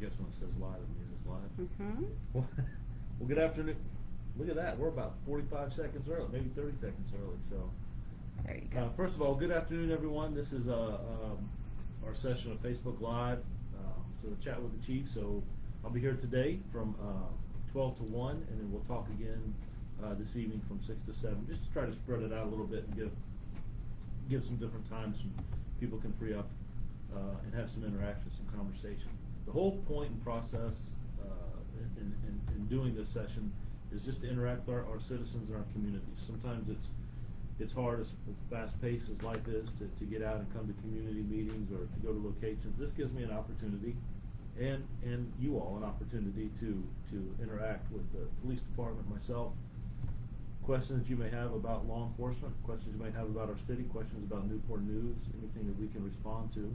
guess when it says live, it means it's live. Mm-hmm. Well, good afternoon. Look at that. We're about 45 seconds early, maybe 30 seconds early. So, There you go. first of all, good afternoon, everyone. This is our session of Facebook Live. So the chat with the chief. So I'll be here today from 12 to 1, and then we'll talk again this evening from 6 to 7. Just to try to spread it out a little bit and give some different times so people can free up and have some interaction, some conversation. The whole point and process in doing this session is just to interact with our citizens and our communities. Sometimes it's hard, as fast paced as life is, to get out and come to community meetings or to go to locations. This gives me an opportunity, and you all an opportunity to interact with the police department, myself. Questions you may have about law enforcement, questions you may have about our city, questions about Newport news, anything that we can respond to.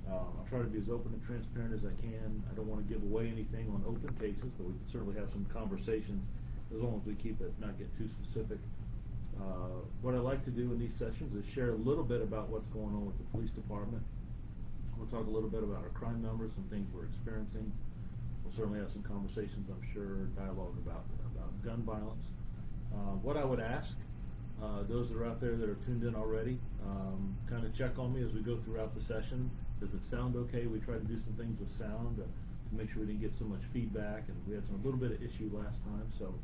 I'll try to be as open and transparent as I can. I don't want to give away anything on open cases, but we can certainly have some conversations as long as we keep it, not get too specific. What I like to do in these sessions is share a little bit about what's going on with the police department. We'll talk a little bit about our crime numbers and things we're experiencing. We'll certainly have some conversations, I'm sure, dialogue about gun violence. What I would ask those that are out there that are tuned in already, kind of check on me as we go throughout the session. Does it sound okay? We tried to do some things with sound to make sure we didn't get so much feedback, and we had a little bit of issue last time, so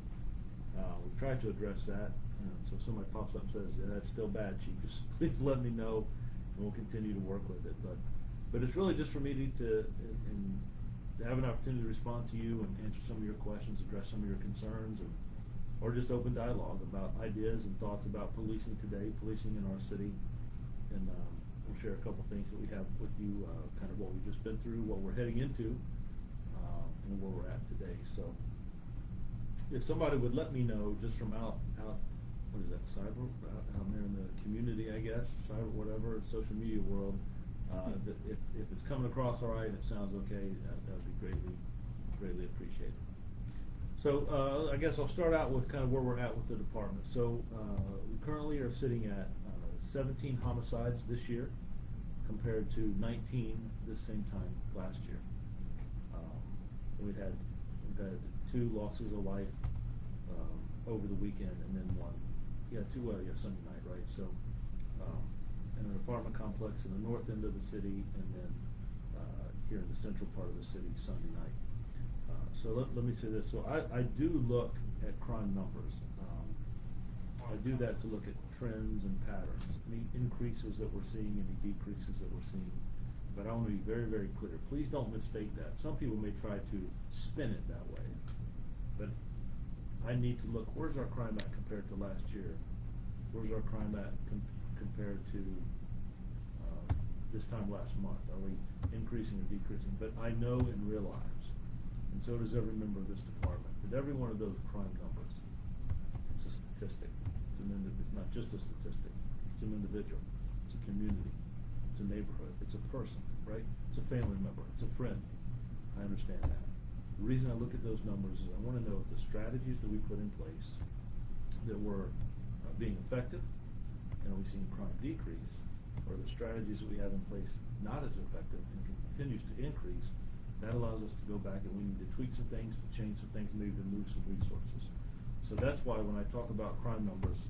we've tried to address that. So if somebody pops up and says, yeah, that's still bad, Chief, just please let me know, and we'll continue to work with it. But it's really just for me to have an opportunity to respond to you and answer some of your questions, address some of your concerns, or just open dialogue about ideas and thoughts about policing today, policing in our city, and we'll share a couple things that we have with you, kind of what we've just been through, what we're heading into, and where we're at today. So if somebody would let me know just from out what is that, cyber, out there in the community, I guess, cyber, whatever, social media world, that if it's coming across all right and it sounds okay, that would be greatly appreciated. So I guess I'll start out with kind of where we're at with the department. So we currently are sitting at 17 homicides this year compared to 19 this same time last year. We've had 2 losses of life over the weekend, and then one, Sunday night, right? So in an apartment complex in the north end of the city, and then here in the central part of the city Sunday night. So let me say this. So I do look at crime numbers. I do that to look at trends and patterns, any increases that we're seeing, any decreases that we're seeing. But I want to be very, very clear. Please don't mistake that. Some people may try to spin it that way. But I need to look, where's our crime at compared to last year? Where's our crime at compared to this time last month? Are we increasing or decreasing? But I know and realize, and so does every member of this department, that every one of those crime numbers, it's a statistic. It's not just a statistic. It's an individual. It's a community. It's a neighborhood. It's a person, right? It's a family member. It's a friend. I understand that. The reason I look at those numbers is I want to know if the strategies that we put in place that were being effective, and are we seeing crime decrease, or the strategies that we have in place not as effective and continues to increase. That allows us to go back and we need to tweak some things, to change some things, maybe to move some resources. So that's why when I talk about crime numbers,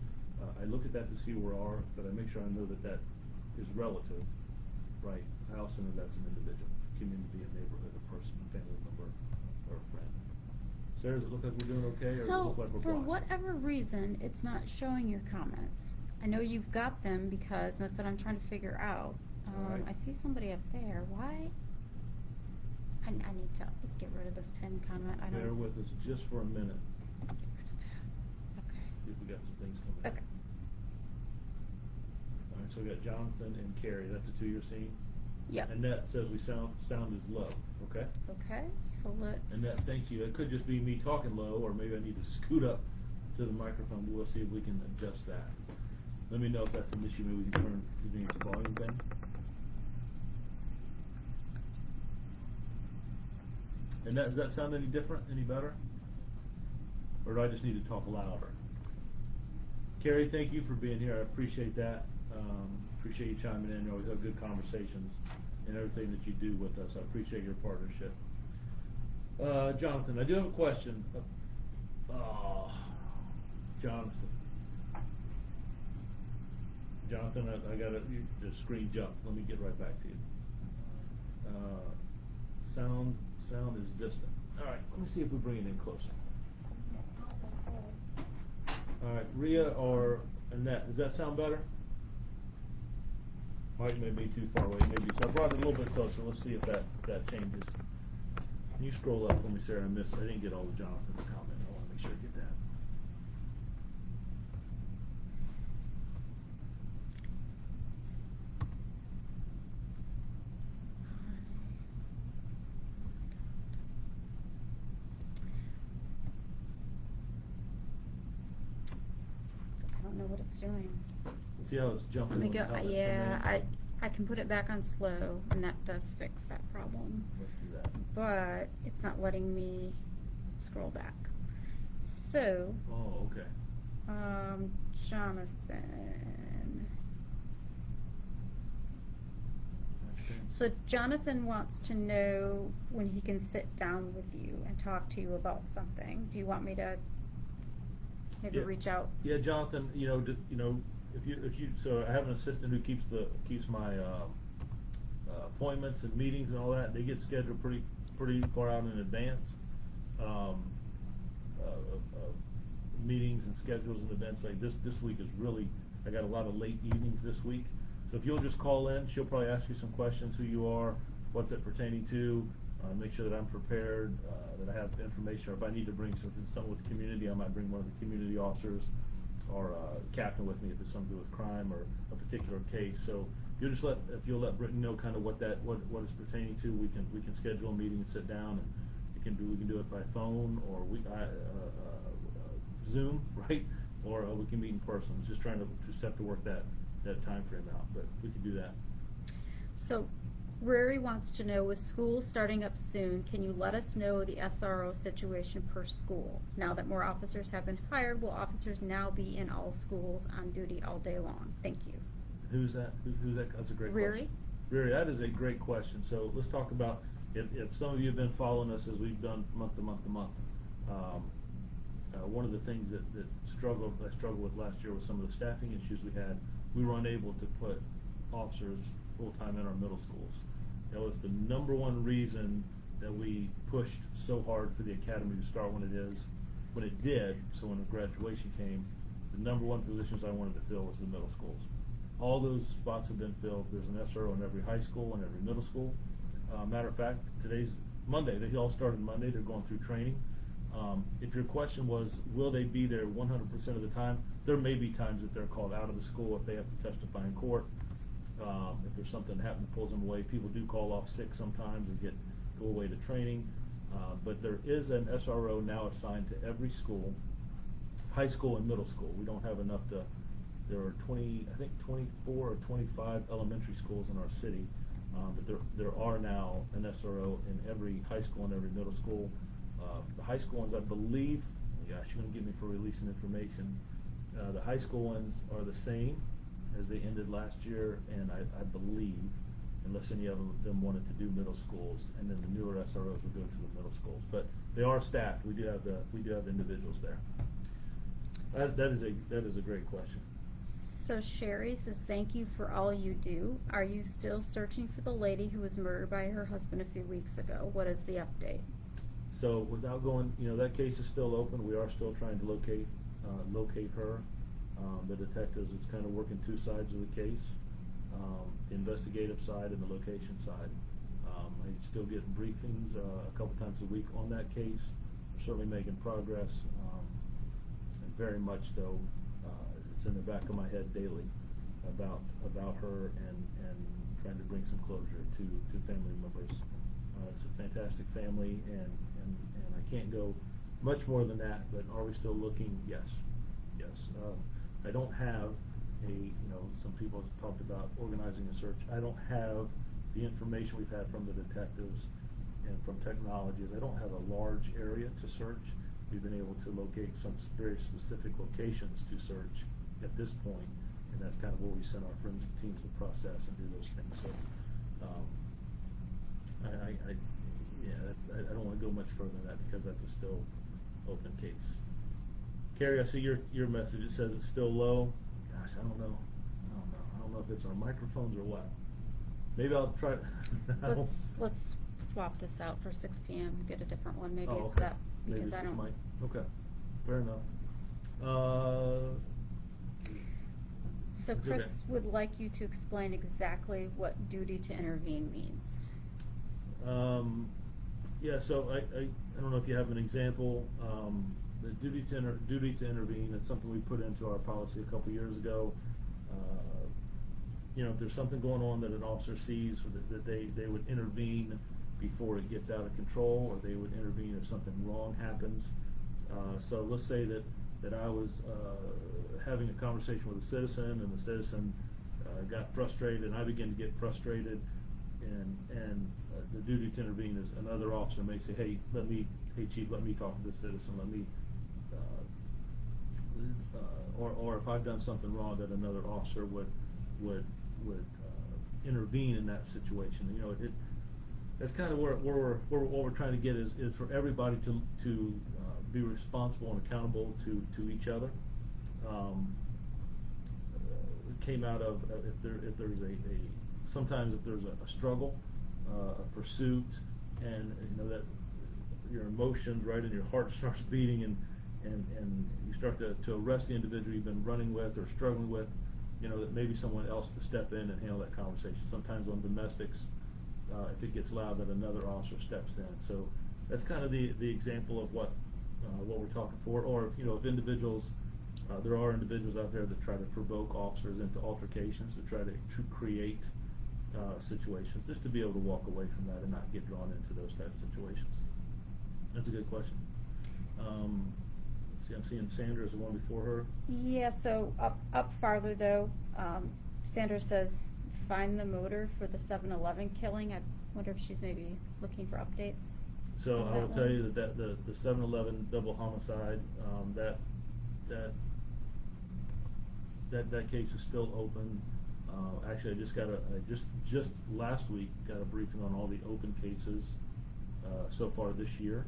I look at that to see where we are, but I make sure I know that is relative, right? I also know that's an individual, community, a neighborhood, a person, a family member, or a friend. Sarah, does it look like we're doing okay, or does it look like we're for blind? whatever reason, it's not showing your comments. I know you've got them because that's what I'm trying to figure out. Right. I see somebody up there. Why? I need to get rid of this pin comment. Bear with us just for a minute. Get rid of that. Okay. See if we got some things coming. Okay. All right, so we got Jonathan and Carrie. That's the 2 you're seeing? Yep. Annette says we sound is low. Okay? Okay, so let's... Annette, thank you. It could just be me talking low, or maybe I need to scoot up to the microphone. We'll see if we can adjust that. Let me know if that's an issue. Maybe we can turn the volume thing. And does that sound any different, any better? Or do I just need to talk louder? Carrie, thank you for being here. I appreciate that. Appreciate you chiming in. You always have good conversations and everything that you do with us. I appreciate your partnership. Jonathan, I do have a question. Jonathan. Jonathan, I got the screen jumped. Let me get right back to you. Sound is distant. All right, let me see if we bring it in closer. All right, Rhea or Annette, does that sound better? Mike may be too far away, maybe. So I brought it a little bit closer. Let's see if that changes. Can you scroll up for me, Sarah? I didn't get all of Jonathan's comment. I want to make sure I get that. I don't know what it's doing. See how it's jumping? Let me when go, the comments yeah, come in? I can put it back on slow, and that does fix that problem. Let's do that. But it's not letting me scroll back. So, Oh, okay. Jonathan. Okay. So Jonathan wants to know when he can sit down with you and talk to you about something. Do you want me to maybe Yeah. reach out? Yeah, Jonathan, if you, so I have an assistant who keeps my appointments and meetings and all that. They get scheduled pretty far out in advance. Meetings and schedules and events like this week is really, I got a lot of late evenings this week. So if you'll just call in, she'll probably ask you some questions, who you are, what's it pertaining to, make sure that I'm prepared, that I have information, or if I need to bring something with the community, I might bring one of the community officers or captain with me if it's something to do with crime or a particular case. So if you'll let Brittany know kind of what it's pertaining to, we can schedule a meeting and sit down, and we can do it by phone or Zoom, right? Or we can meet in person. It's just have to work that time frame out, but we can do that. So Rory wants to know, with school starting up soon, can you let us know the SRO situation per school? Now that more officers have been hired, will officers now be in all schools on duty all day long? Thank you. Who's that? Who's that? That's a great question. Rory, that is a great question. So let's talk about, if some of you have been following us as we've done month to month to month. One of the things that I struggled with last year with some of the staffing issues we had. We were unable to put officers full-time in our middle schools. That was the number one reason that we pushed so hard for the academy to start when it did. So when the graduation came, the number one positions I wanted to fill was the middle schools. All those spots have been filled. There's an SRO in every high school and every middle school. Matter of fact, today's Monday. They all started Monday. They're going through training. If your question was, will they be there 100% of the time? There may be times that they're called out of the school if they have to testify in court. If there's something that happens that pulls them away, people do call off sick sometimes and go away to training. But there is an SRO now assigned to every school, high school and middle school. We don't have enough there are 24 or 25 elementary schools in our city. But there are now an SRO in every high school and every middle school. The high school ones, I believe, gosh, you're going to give me for releasing information. The high school ones are the same as they ended last year, and I believe, unless any of them wanted to do middle schools, and then the newer SROs will go to the middle schools. But they are staffed. We do have individuals there. That is a great question. So Sherry says, thank you for all you do. Are you still searching for the lady who was murdered by her husband a few weeks ago? What is the update? So without going, that case is still open. We are still trying to locate her. The detectives, it's kind of working two sides of the case, the investigative side and the location side. I still get briefings a couple times a week on that case. We're certainly making progress, and very much though, it's in the back of my head daily about her and trying to bring some closure to family members. It's a fantastic family, and I can't go much more than that, but are we still looking? Yes. I don't have some people have talked about organizing a search. I don't have the information we've had from the detectives and from technologies. I don't have a large area to search. We've been able to locate some very specific locations to search at this point, and that's kind of where we send our forensic teams to process and do those things. So yeah, I don't want to go much further than that because that's a still open case. Carrie, I see your message. It says it's still low. Gosh, I don't know. I don't know if it's our microphones or what. Maybe I'll try. Let's swap this out for 6 p.m. Get a different one. Maybe Oh, it's okay. that Maybe because it's I just don't. mine. Okay, fair enough. So It's Chris okay. would like you to explain exactly what duty to intervene means. Yeah, so I don't know if you have an example. The duty to intervene, it's something we put into our policy a couple years ago. If there's something going on that an officer sees, that they would intervene before it gets out of control, or they would intervene if something wrong happens. So let's say that I was having a conversation with a citizen, and the citizen got frustrated, and I began to get frustrated, and the duty to intervene is another officer may say, hey chief, let me talk to this citizen, let me, or if I've done something wrong, that another officer would intervene in that situation. That's kind of what we're trying to get is for everybody to be responsible and accountable to each other. It came out of if there's sometimes if there's a struggle, a pursuit, and that your emotions, right, and your heart starts beating, and you start to arrest the individual you've been running with or struggling with, that maybe someone else to step in and handle that conversation. Sometimes on domestics, if it gets loud, that another officer steps in. So that's kind of the example of what we're talking for. Or if individuals, there are individuals out there that try to provoke officers into altercations, to try to create situations, just to be able to walk away from that and not get drawn into those types of situations. That's a good question. Let's see, I'm seeing Sandra as the one before her. Yeah, so up farther though, Sandra says, find the motor for the 7-Eleven killing. I wonder if she's maybe looking for updates. So on I will that tell one. you that the 7-Eleven double homicide, that case is still open. Actually, I just last week got a briefing on all the open cases so far this year.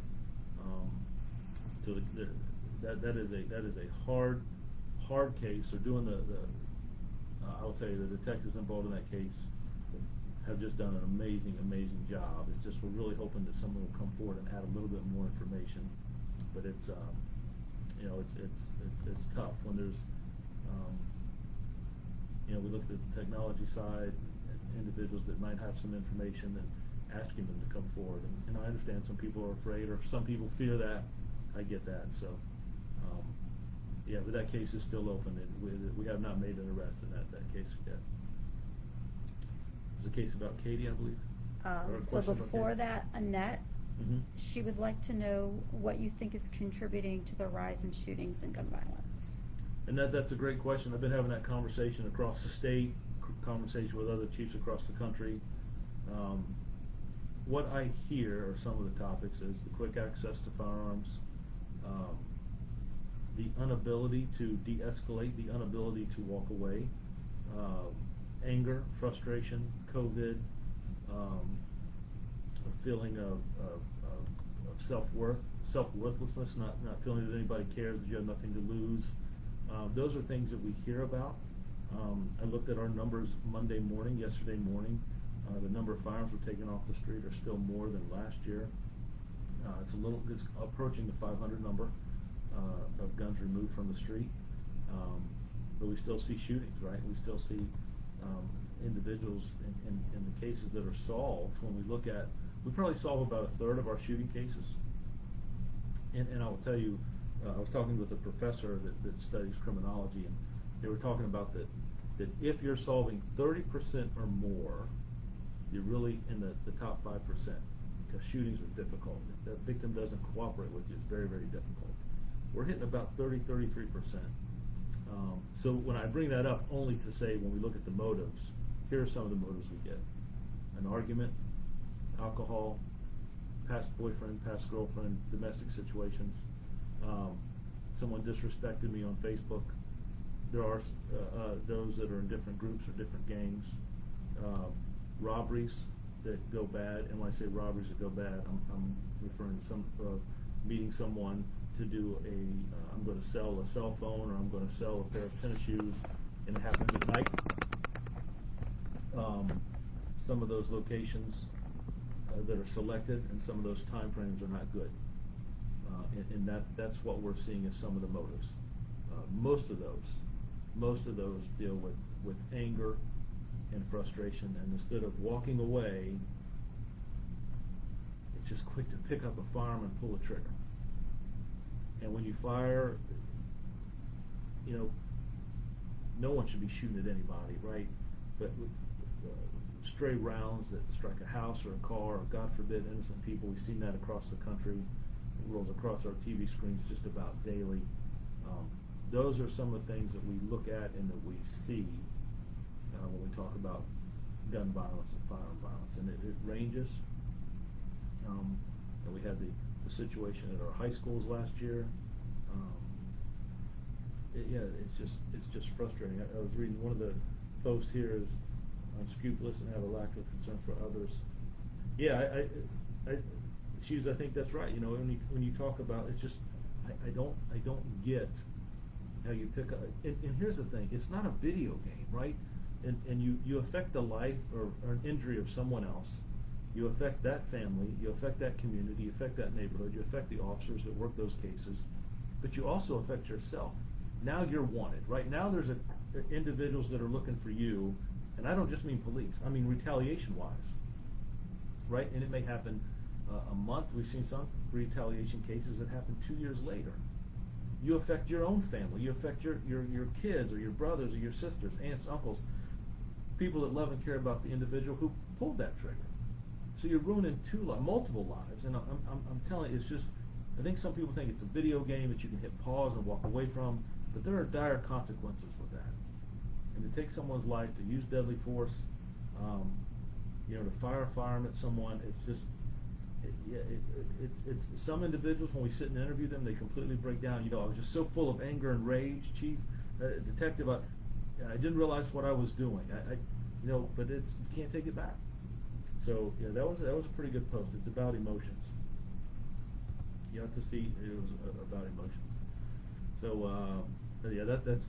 So that is a hard case. They're doing I will tell you, the detectives involved in that case have just done an amazing job. It's just we're really hoping that someone will come forward and add a little bit more information. But it's it's tough when there's we look at the technology side and individuals that might have some information and asking them to come forward. And I understand some people are afraid, or some people fear that. I get that. So yeah, but that case is still open. We have not made an arrest in that case yet. There's a case about Katie, I believe. Or a So question about before Katie? that, Annette, Mhm. she would like to know what you think is contributing to the rise in shootings and gun violence. And that's a great question. I've been having that conversation across the state, conversation with other chiefs across the country. What I hear are some of the topics is the quick access to firearms, the inability to de-escalate, the inability to walk away, anger, frustration, COVID, a feeling of self-worthlessness, not feeling that anybody cares, that you have nothing to lose. Those are things that we hear about. I looked at our numbers yesterday morning. The number of firearms we're taking off the street are still more than last year. It's approaching the 500 number of guns removed from the street. But we still see shootings, right? We still see individuals in the cases that are solved. When we probably solve about a third of our shooting cases. And I will tell you, I was talking with a professor that studies criminology, and they were talking about that if you're solving 30% or more, you're really in the top 5%, because shootings are difficult. If the victim doesn't cooperate with you, it's very, very difficult. We're hitting about 33%. So when I bring that up, only to say when we look at the motives, here are some of the motives we get. An argument, alcohol, past boyfriend, past girlfriend, domestic situations. Someone disrespected me on Facebook. There are those that are in different groups or different gangs. Robberies, that go bad, and when I say robberies that go bad, I'm referring to meeting someone to do I'm going to sell a cell phone, or I'm going to sell a pair of tennis shoes, and it happens at night. Some of those locations that are selected, and some of those time frames are not good. And that's what we're seeing as some of the motives. Most of those deal with anger and frustration, and instead of walking away, it's just quick to pick up a firearm and pull the trigger. And when you fire, no one should be shooting at anybody, right? But with stray rounds that strike a house or a car, or God forbid, innocent people, we've seen that across the country. It rolls across our TV screens just about daily. Those are some of the things that we look at and that we see when we talk about gun violence and firearm violence, and it ranges. And we had the situation at our high schools last year. It's just frustrating. I was reading one of the posts here is unscrupulous and have a lack of concern for others. Yeah, I think that's right. When you talk about, it's just I don't get how you pick up. And here's the thing: it's not a video game, right? And you affect the life or an injury of someone else. You affect that family. You affect that community. You affect that neighborhood. You affect the officers that work those cases. But you also affect yourself. Now you're wanted, right? Now there's individuals that are looking for you, and I don't just mean police. I mean retaliation-wise, right? And it may happen a month. We've seen some retaliation cases that happen 2 years later. You affect your own family. You affect your kids or your brothers or your sisters, aunts, uncles, people that love and care about the individual who pulled that trigger. So you're ruining multiple lives. And I'm telling you, it's just, I think some people think it's a video game that you can hit pause and walk away from, but there are dire consequences with that. And to take someone's life, to use deadly force, to fire a firearm at someone, it's just, it's some individuals, when we sit and interview them, they completely break down. I was just so full of anger and rage, Chief, Detective, I didn't realize what I was doing. But you can't take it back. So yeah, that was a pretty good post. It's about emotions. You have to see it was about emotions. So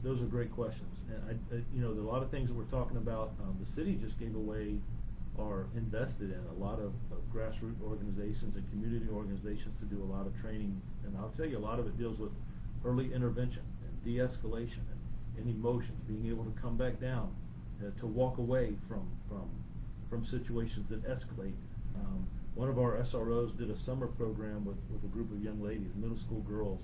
those are great questions. And a lot of things that we're talking about, the city just gave away or invested in a lot of grassroots organizations and community organizations to do a lot of training. And I'll tell you, a lot of it deals with early intervention and de-escalation and emotions, being able to come back down, to walk away from situations that escalate. One of our SROs did a summer program with a group of young ladies, middle school girls,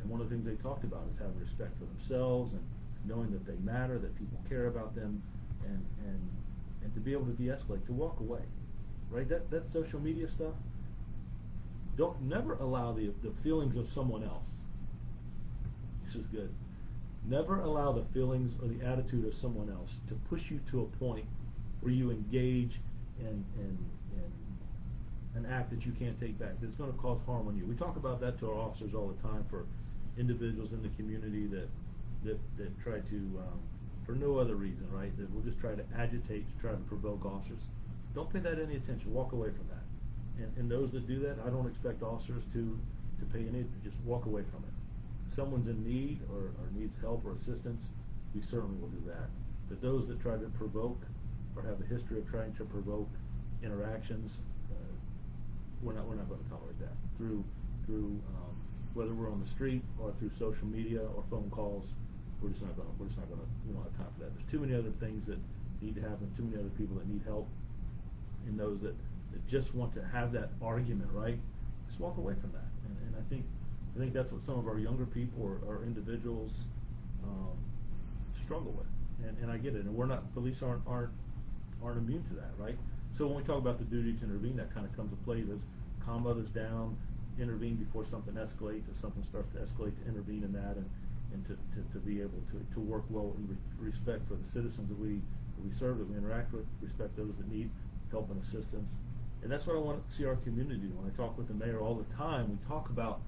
and one of the things they talked about is having respect for themselves and knowing that they matter, that people care about them, and to be able to de-escalate, to walk away, right? That social media stuff. Never allow the feelings of someone else. This is good. Never allow the feelings or the attitude of someone else to push you to a point where you engage in an act that you can't take back, that's going to cause harm on you. We talk about that to our officers all the time, for individuals in the community that try to, for no other reason, right, that will just try to agitate, to try to provoke officers. Don't pay that any attention. Walk away from that. And those that do that, I don't expect officers to pay any, just walk away from it. If someone's in need or needs help or assistance, we certainly will do that. But those that try to provoke or have a history of trying to provoke interactions, we're not going to tolerate that. Through whether we're on the street or through social media or phone calls, we don't have time for that. There's too many other things that need to happen, too many other people that need help, and those that just want to have that argument, right? Just walk away from that. And I think that's what some of our younger people or individuals struggle with. And I get it. And police aren't immune to that, right? So when we talk about the duty to intervene, that kind of comes to play as calm others down, intervene before something escalates. If something starts to escalate, to intervene in that, and to be able to work well in respect for the citizens that we serve, that we interact with, respect those that need help and assistance. And that's what I want to see our community do. When I talk with the mayor all the time, we talk about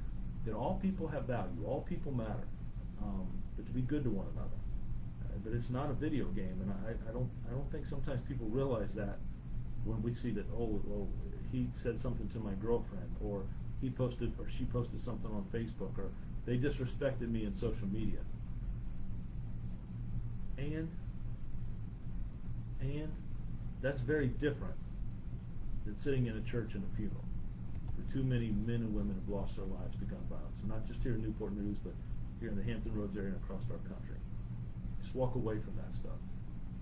that all people have value, all people matter, but to be good to one another. But it's not a video game, and I don't think sometimes people realize that when we see that, oh, well, he said something to my girlfriend, or he posted or she posted something on Facebook, or they disrespected me in social media. And that's very different than sitting in a church in a funeral, where too many men and women have lost their lives to gun violence. And not just here in Newport News, but here in the Hampton Roads area and across our country. Just walk away from that stuff.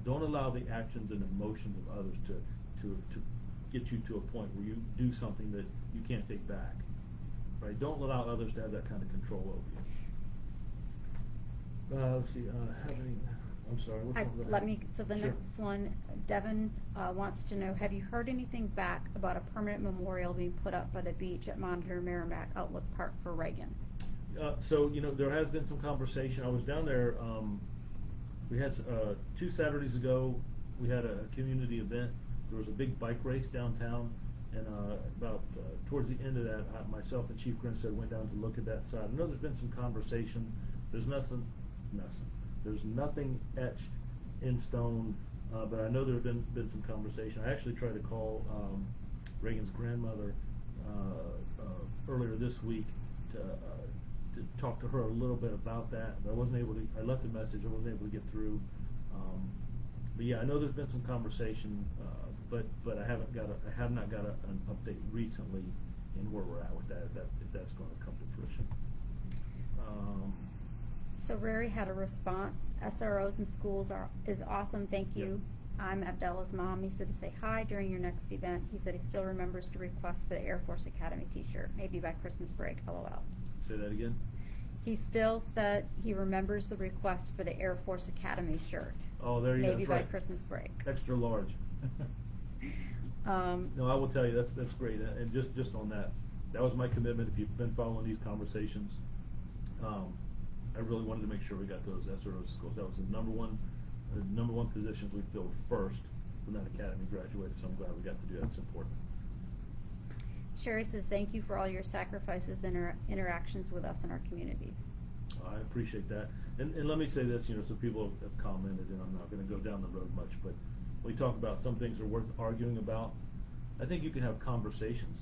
Don't allow the actions and emotions of others to get you to a point where you do something that you can't take back. Right? Don't allow others to have that kind of control over you. Let's see, I'm sorry, which one? So the Sure. next one, Devin wants to know, have you heard anything back about a permanent memorial being put up by the beach at Monitor Merrimack Outlook Park for Reagan? So, there has been some conversation. I was down there, we had, 2 Saturdays ago, we had a community event. There was a big bike race downtown, and about towards the end of that, myself and Chief Grinstead went down to look at that side. I know there's been some conversation. There's nothing. There's nothing etched in stone, but I know there's been some conversation. I actually tried to call Reagan's grandmother earlier this week to talk to her a little bit about that, but I wasn't able to. I left a message. I wasn't able to get through. But yeah, I know there's been some conversation, but I have not got an update recently in where we're at with that. If that's going to come to fruition. So Rary had a response. SROs in schools is awesome. Thank you. Yep. I'm Abdella's mom. He said to say hi during your next event. He said he still remembers to request for the Air Force Academy t-shirt, maybe by Christmas break, LOL. Say that again. He still said he remembers the request for the Air Force Academy shirt. Oh, there you go. Maybe That's by right. Christmas break. Extra large. No, I will tell you that's great, and just on that was my commitment. If you've been following these conversations, I really wanted to make sure we got those SRO schools. That was the number one positions we filled first when that academy graduated. So I'm glad we got to do that. It's important. Sherry says thank you for all your sacrifices and interactions with us in our communities. I appreciate that. And let me say this, so people have commented, and I'm not going to go down the road much, but when we talk about some things are worth arguing about, I think you can have conversations,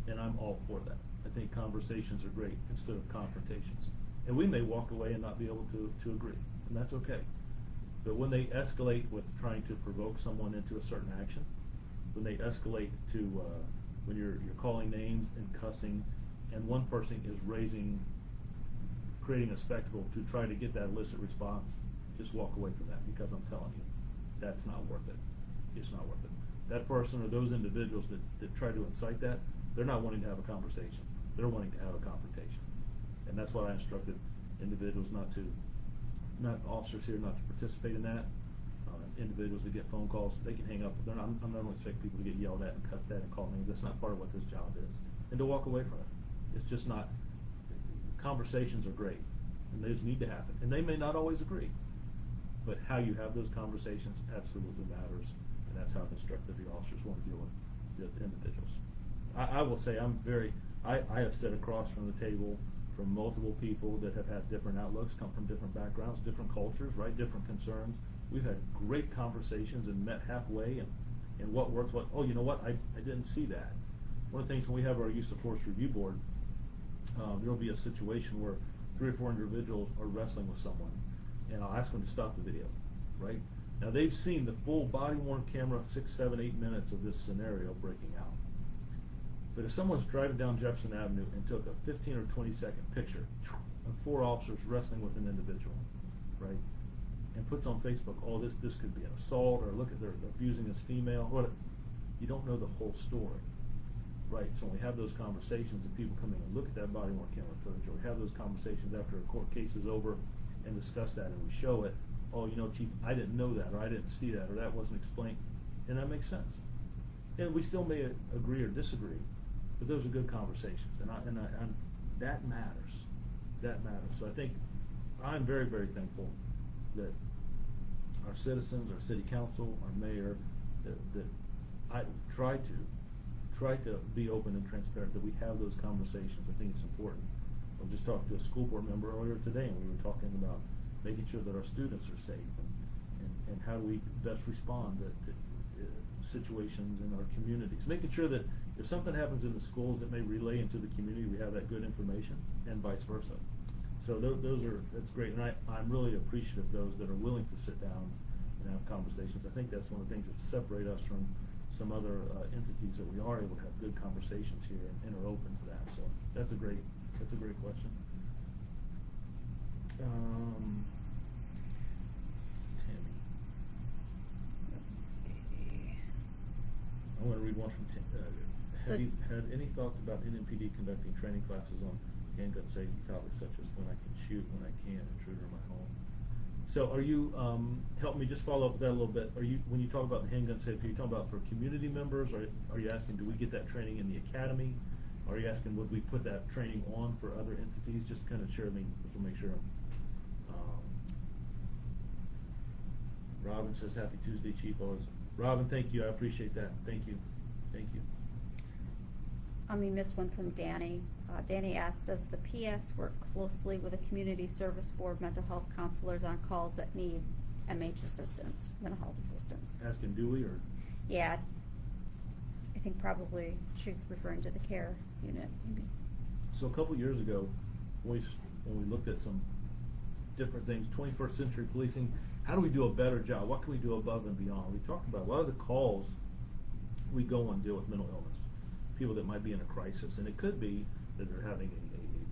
and I'm all for that. I think conversations are great instead of confrontations. And we may walk away and not be able to agree, and that's okay. But when they escalate with trying to provoke someone into a certain action, when they escalate to when you're calling names and cussing, and one person is creating a spectacle to try to get that illicit response, just walk away from that, because I'm telling you, that's not worth it. It's not worth it. That person or those individuals that try to incite that, they're not wanting to have a conversation. They're wanting to have a confrontation. And that's why I instructed individuals not officers here not to participate in that. Individuals that get phone calls, they can hang up. I'm not going to expect people to get yelled at and cussed at and called names. That's not part of what this job is. And to walk away from it. It's just not. Conversations are great, and those need to happen. And they may not always agree, but how you have those conversations absolutely matters. And that's how I've instructed the officers want to deal with individuals. I will say I have sat across from the table from multiple people that have had different outlooks, come from different backgrounds, different cultures, right? Different concerns. We've had great conversations and met halfway and what works, you know what, I didn't see that. One of the things when we have our use of force review board, there'll be a situation where 3 or 4 individuals are wrestling with someone, and I'll ask them to stop the video, right? Now they've seen the full body-worn camera, 6, 7, 8 minutes of this scenario breaking out. But if someone's driving down Jefferson Avenue and took a 15 or 20-second picture of 4 officers wrestling with an individual, right, and puts on Facebook, oh, this could be an assault, or look at they're abusing this female, you don't know the whole story, right? So when we have those conversations and people come in and look at that body-worn camera footage, or we have those conversations after a court case is over and discuss that, and we show it, oh, Chief, I didn't know that, or I didn't see that, or that wasn't explained, and that makes sense. And we still may agree or disagree, but those are good conversations, and that matters. That matters. So I think I'm very, very thankful that our citizens, our city council, our mayor, that I try to be open and transparent, that we have those conversations. I think it's important. I was just talking to a school board member earlier today, and we were talking about making sure that our students are safe and how do we best respond to situations in our communities, making sure that if something happens in the schools that may relay into the community, we have that good information, and vice versa. So that's great, and I'm really appreciative of those that are willing to sit down and have conversations. I think that's one of the things that separate us from some other entities, that we are able to have good conversations here and are open to that. So that's a great question. Tammy. Let's see. I want to read one from Tim. So- Have you had any thoughts about NMPD conducting training classes on handgun safety topics such as when I can shoot, when I can, intruder in my home? So are you, help me just follow up with that a little bit. When you talk about the handgun safety, are you talking about for community members, or are you asking, do we get that training in the academy? Or are you asking, would we put that training on for other entities? Just kind of share me, just to make sure. Robin says, "Happy Tuesday, Chief." Robin, thank you. I appreciate that. Thank you. Thank you. We missed one from Danny. Danny asked, does the PS work closely with the Community Service Board mental health counselors on calls that need MH assistance, mental health assistance? Asking, do we, or? Yeah, I think probably she's referring to the care unit, maybe. So a couple years ago, when we looked at some different things, 21st century policing, how do we do a better job? What can we do above and beyond? We talked about a lot of the calls we go on deal with mental illness, people that might be in a crisis, and it could be that they're having a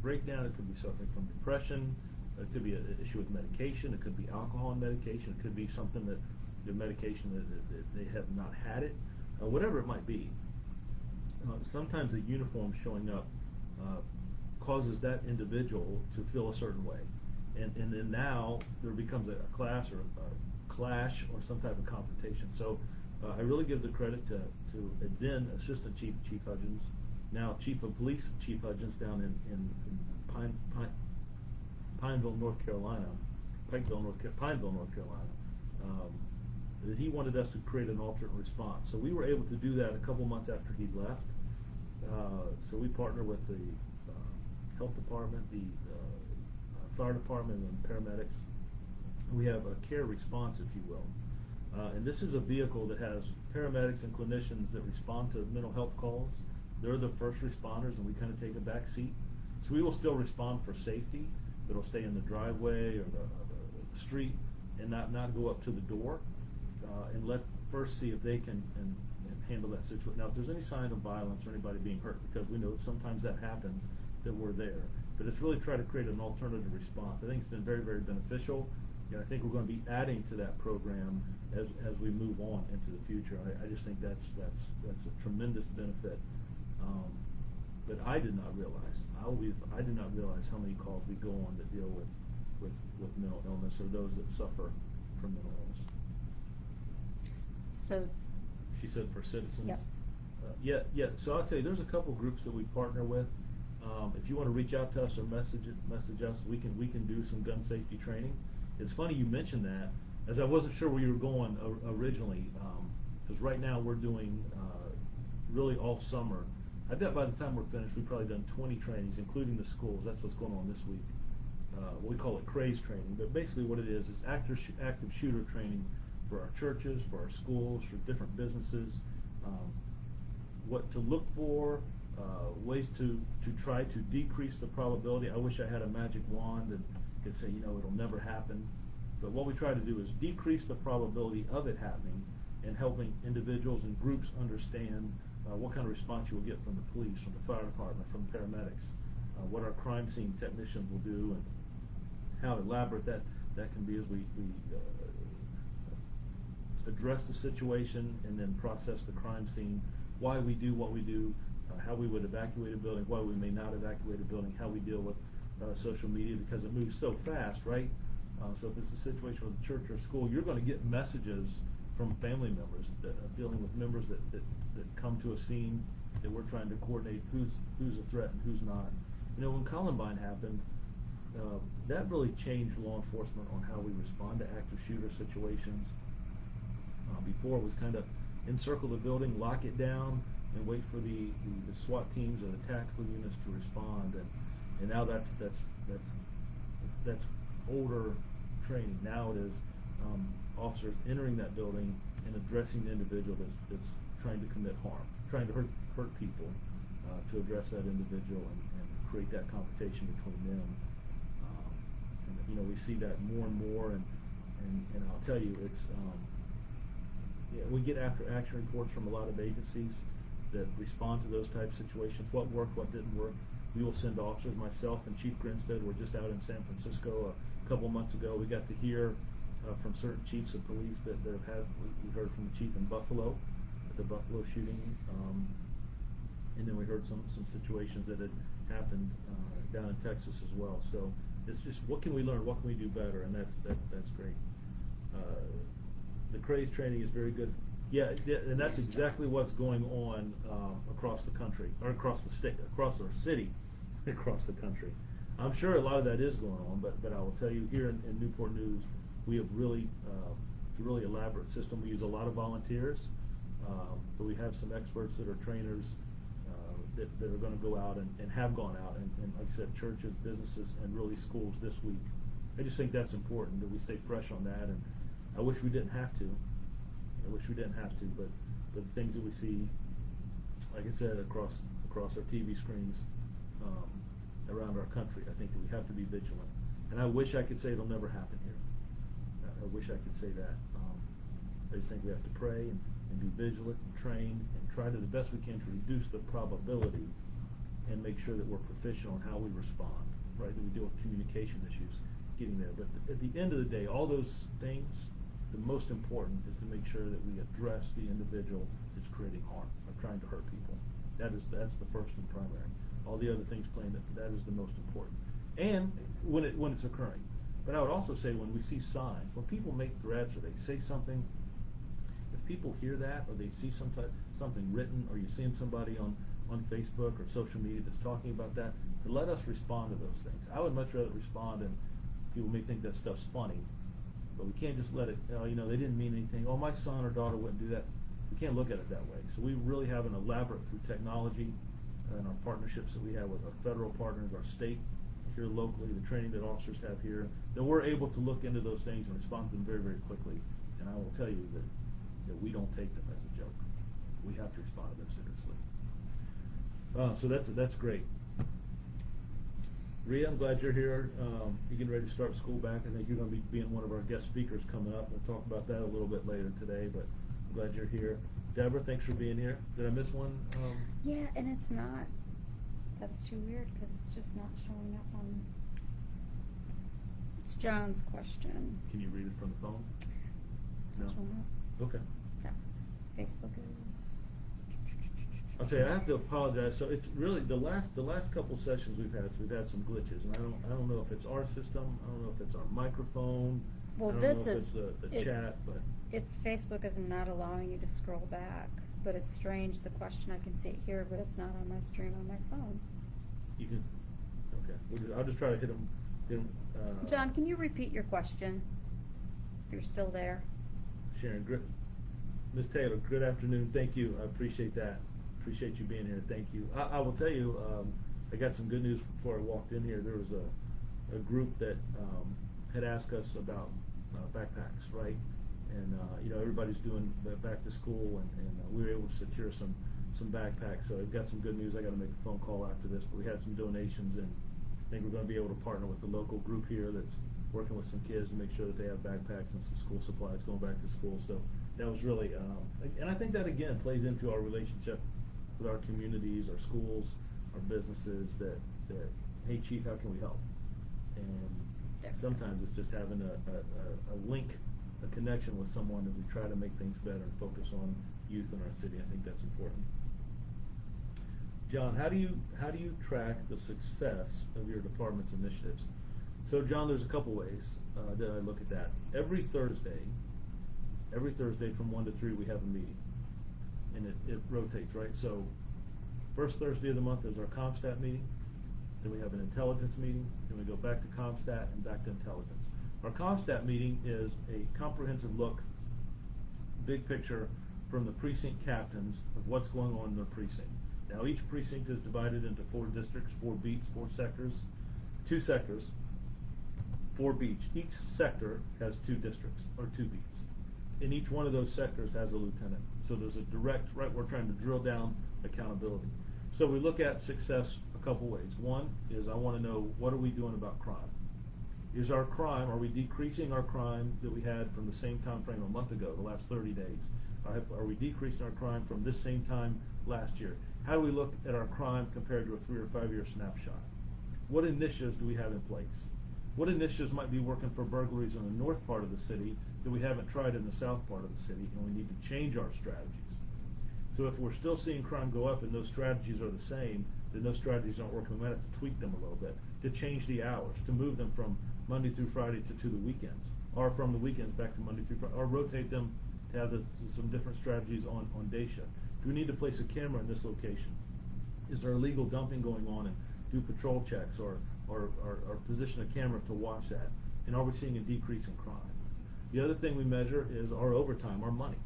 breakdown, it could be suffering from depression, it could be an issue with medication, it could be alcohol and medication, it could be something that the medication that they have not had it, whatever it might be. Sometimes the uniform showing up causes that individual to feel a certain way, and then now there becomes a clash or some type of confrontation. So I really give the credit to then Assistant Chief Hudgens, now Chief of Police Chief Hudgens down in Pineville, North Carolina, that he wanted us to create an alternate response. So we were able to do that a couple months after he left. So we partner with the health department, the fire department, and paramedics. We have a care response, if you will. And this is a vehicle that has paramedics and clinicians that respond to mental health calls. They're the first responders, and we kind of take a back seat. So we will still respond for safety, but it'll stay in the driveway or the street and not go up to the door, and let first see if they can and handle that situation. Now, if there's any sign of violence or anybody being hurt, because we know that sometimes that happens, that we're there. But it's really try to create an alternative response. I think it's been very, very beneficial. And I think we're going to be adding to that program as we move on into the future. I just think that's a tremendous benefit. But I did not realize. I did not realize how many calls we go on that deal with mental illness, or those that suffer from mental illness. So. She said for citizens. Yep. Yeah. So I'll tell you, there's a couple groups that we partner with. If you want to reach out to us or message us, we can do some gun safety training. It's funny you mentioned that, as I wasn't sure where you were going originally, because right now we're doing really all summer. I bet by the time we're finished, we've probably done 20 trainings, including the schools. That's what's going on this week. We call it craze training, but basically what it is active shooter training for our churches, for our schools, for different businesses, what to look for, ways to try to decrease the probability. I wish I had a magic wand and could say, it'll never happen. But what we try to do is decrease the probability of it happening, and helping individuals and groups understand what kind of response you will get from the police, from the fire department, from paramedics, what our crime scene technicians will do, and how elaborate that can be as we address the situation and then process the crime scene, why we do what we do, how we would evacuate a building, why we may not evacuate a building, how we deal with social media, because it moves so fast, right? So if it's a situation with a church or a school, you're going to get messages from family members that dealing with members that come to a scene that we're trying to coordinate who's a threat and who's not. When Columbine happened, that really changed law enforcement on how we respond to active shooter situations. Before it was kind of encircle the building, lock it down, and wait for the SWAT teams or the tactical units to respond. And now that's older training. Now it is officers entering that building and addressing the individual that's trying to commit harm, trying to hurt people, to address that individual and create that confrontation between them. And we see that more and more, and I'll tell you, it's we get after action reports from a lot of agencies that respond to those type of situations. What worked, what didn't work. We will send officers. Myself and Chief Grinstead were just out in San Francisco a couple months ago. We got to hear from certain chiefs of police that have had. We heard from the chief in Buffalo at the Buffalo shooting, and then we heard some situations that had happened down in Texas as well. So it's just, what can we learn? What can we do better? And that's great. The craze training is very good. Yeah, and that's exactly what's going on across the country, or across the state, across our city, across the country. I'm sure a lot of that is going on, but I will tell you, here in Newport News, we have it's a really elaborate system. We use a lot of volunteers, but we have some experts that are trainers that are going to go out and have gone out, and like I said, churches, businesses, and really schools this week. I just think that's important, that we stay fresh on that, and I wish we didn't have to. But the things that we see, like I said, across our TV screens around our country, I think that we have to be vigilant. And I wish I could say it'll never happen here. I wish I could say that. I just think we have to pray and be vigilant and train and try to the best we can to reduce the probability and make sure that we're proficient on how we respond, right? That we deal with communication issues getting there. But at the end of the day, all those things, the most important is to make sure that we address the individual that's creating harm or trying to hurt people. That's the first and primary. All the other things playing that is the most important. And when it's occurring. But I would also say, when we see signs, when people make threats or they say something, if people hear that, or they see something written, or you're seeing somebody on Facebook or social media that's talking about that, to let us respond to those things. I would much rather respond, and people may think that stuff's funny, but we can't just let it, they didn't mean anything. Oh, my son or daughter wouldn't do that. We can't look at it that way. So we really have an elaborate, through technology and our partnerships that we have with our federal partners, our state here locally, the training that officers have here, that we're able to look into those things and respond to them very, very quickly. And I will tell you that we don't take them as a joke. We have to respond to them seriously. So that's great. Rhea, I'm glad you're here. You're getting ready to start school back. I think you're going to be being one of our guest speakers coming up. We'll talk about that a little bit later today, but I'm glad you're here. Deborah, thanks for being here. Did I miss one? Yeah, and it's not. That's too weird, because it's just not showing up on. It's John's question. Can you read it from the phone? No. Okay. Yeah. Facebook is. I'll tell you, I have to apologize. So it's really the last couple sessions we've had some glitches, and I don't know if it's our system. I don't know if it's our microphone. Well, I don't this know if is it's the chat, but it's Facebook is not allowing you to scroll back. But it's strange. The question, I can see it here, but it's not on my stream on my phone. you can. Okay, I'll just try to hit them. John, can you repeat your question? If you're still there. Sharon, Ms. Taylor, good afternoon. Thank you. I appreciate that. Appreciate you being here. Thank you. I will tell you, I got some good news before I walked in here. There was a group that had asked us about backpacks, right? And everybody's doing back to school, and we were able to secure some backpacks. So I've got some good news. I got to make a phone call after this, but we had some donations, and I think we're going to be able to partner with the local group here that's working with some kids to make sure that they have backpacks and some school supplies going back to school. So that was really, and I think that again plays into our relationship with our communities, our schools, our businesses. That hey, Chief, how can we help? And sometimes it's just having a link, a connection with someone that we try to make things better and focus on youth in our city. I think that's important. John, how do you track the success of your department's initiatives? So, John, there's a couple ways that I look at that. Every Thursday from 1 to 3, we have a meeting, and it rotates, right? So, first Thursday of the month is our ComStat meeting. Then we have an intelligence meeting. Then we go back to ComStat and back to intelligence. Our ComStat meeting is a comprehensive look, big picture from the precinct captains of what's going on in their precinct. Now, each precinct is divided into 4 districts, 4 beats, 4 sectors, 2 sectors, 4 beats. Each sector has 2 districts or 2 beats. and each one of those sectors has a lieutenant. So there's a direct, right, we're trying to drill down accountability. So we look at success a couple ways. One is I want to know, what are we doing about crime? Is our crime, are we decreasing our crime that we had from the same time frame a month ago, the last 30 days? Are we decreasing our crime from this same time last year? How do we look at our crime compared to a 3 or 5 year snapshot? What initiatives do we have in place? What initiatives might be working for burglaries in the north part of the city that we haven't tried in the south part of the city, and we need to change our strategies? So if we're still seeing crime go up and those strategies are the same, then those strategies aren't working. We might have to tweak them a little bit to change the hours, to move them from Monday through Friday to the weekends, or from the weekends back to Monday through Friday, or rotate them to have some different strategies on day shift. Do we need to place a camera in this location? Is there illegal dumping going on, and do patrol checks or position a camera to watch that? And are we seeing a decrease in crime? The other thing we measure is our overtime, our money.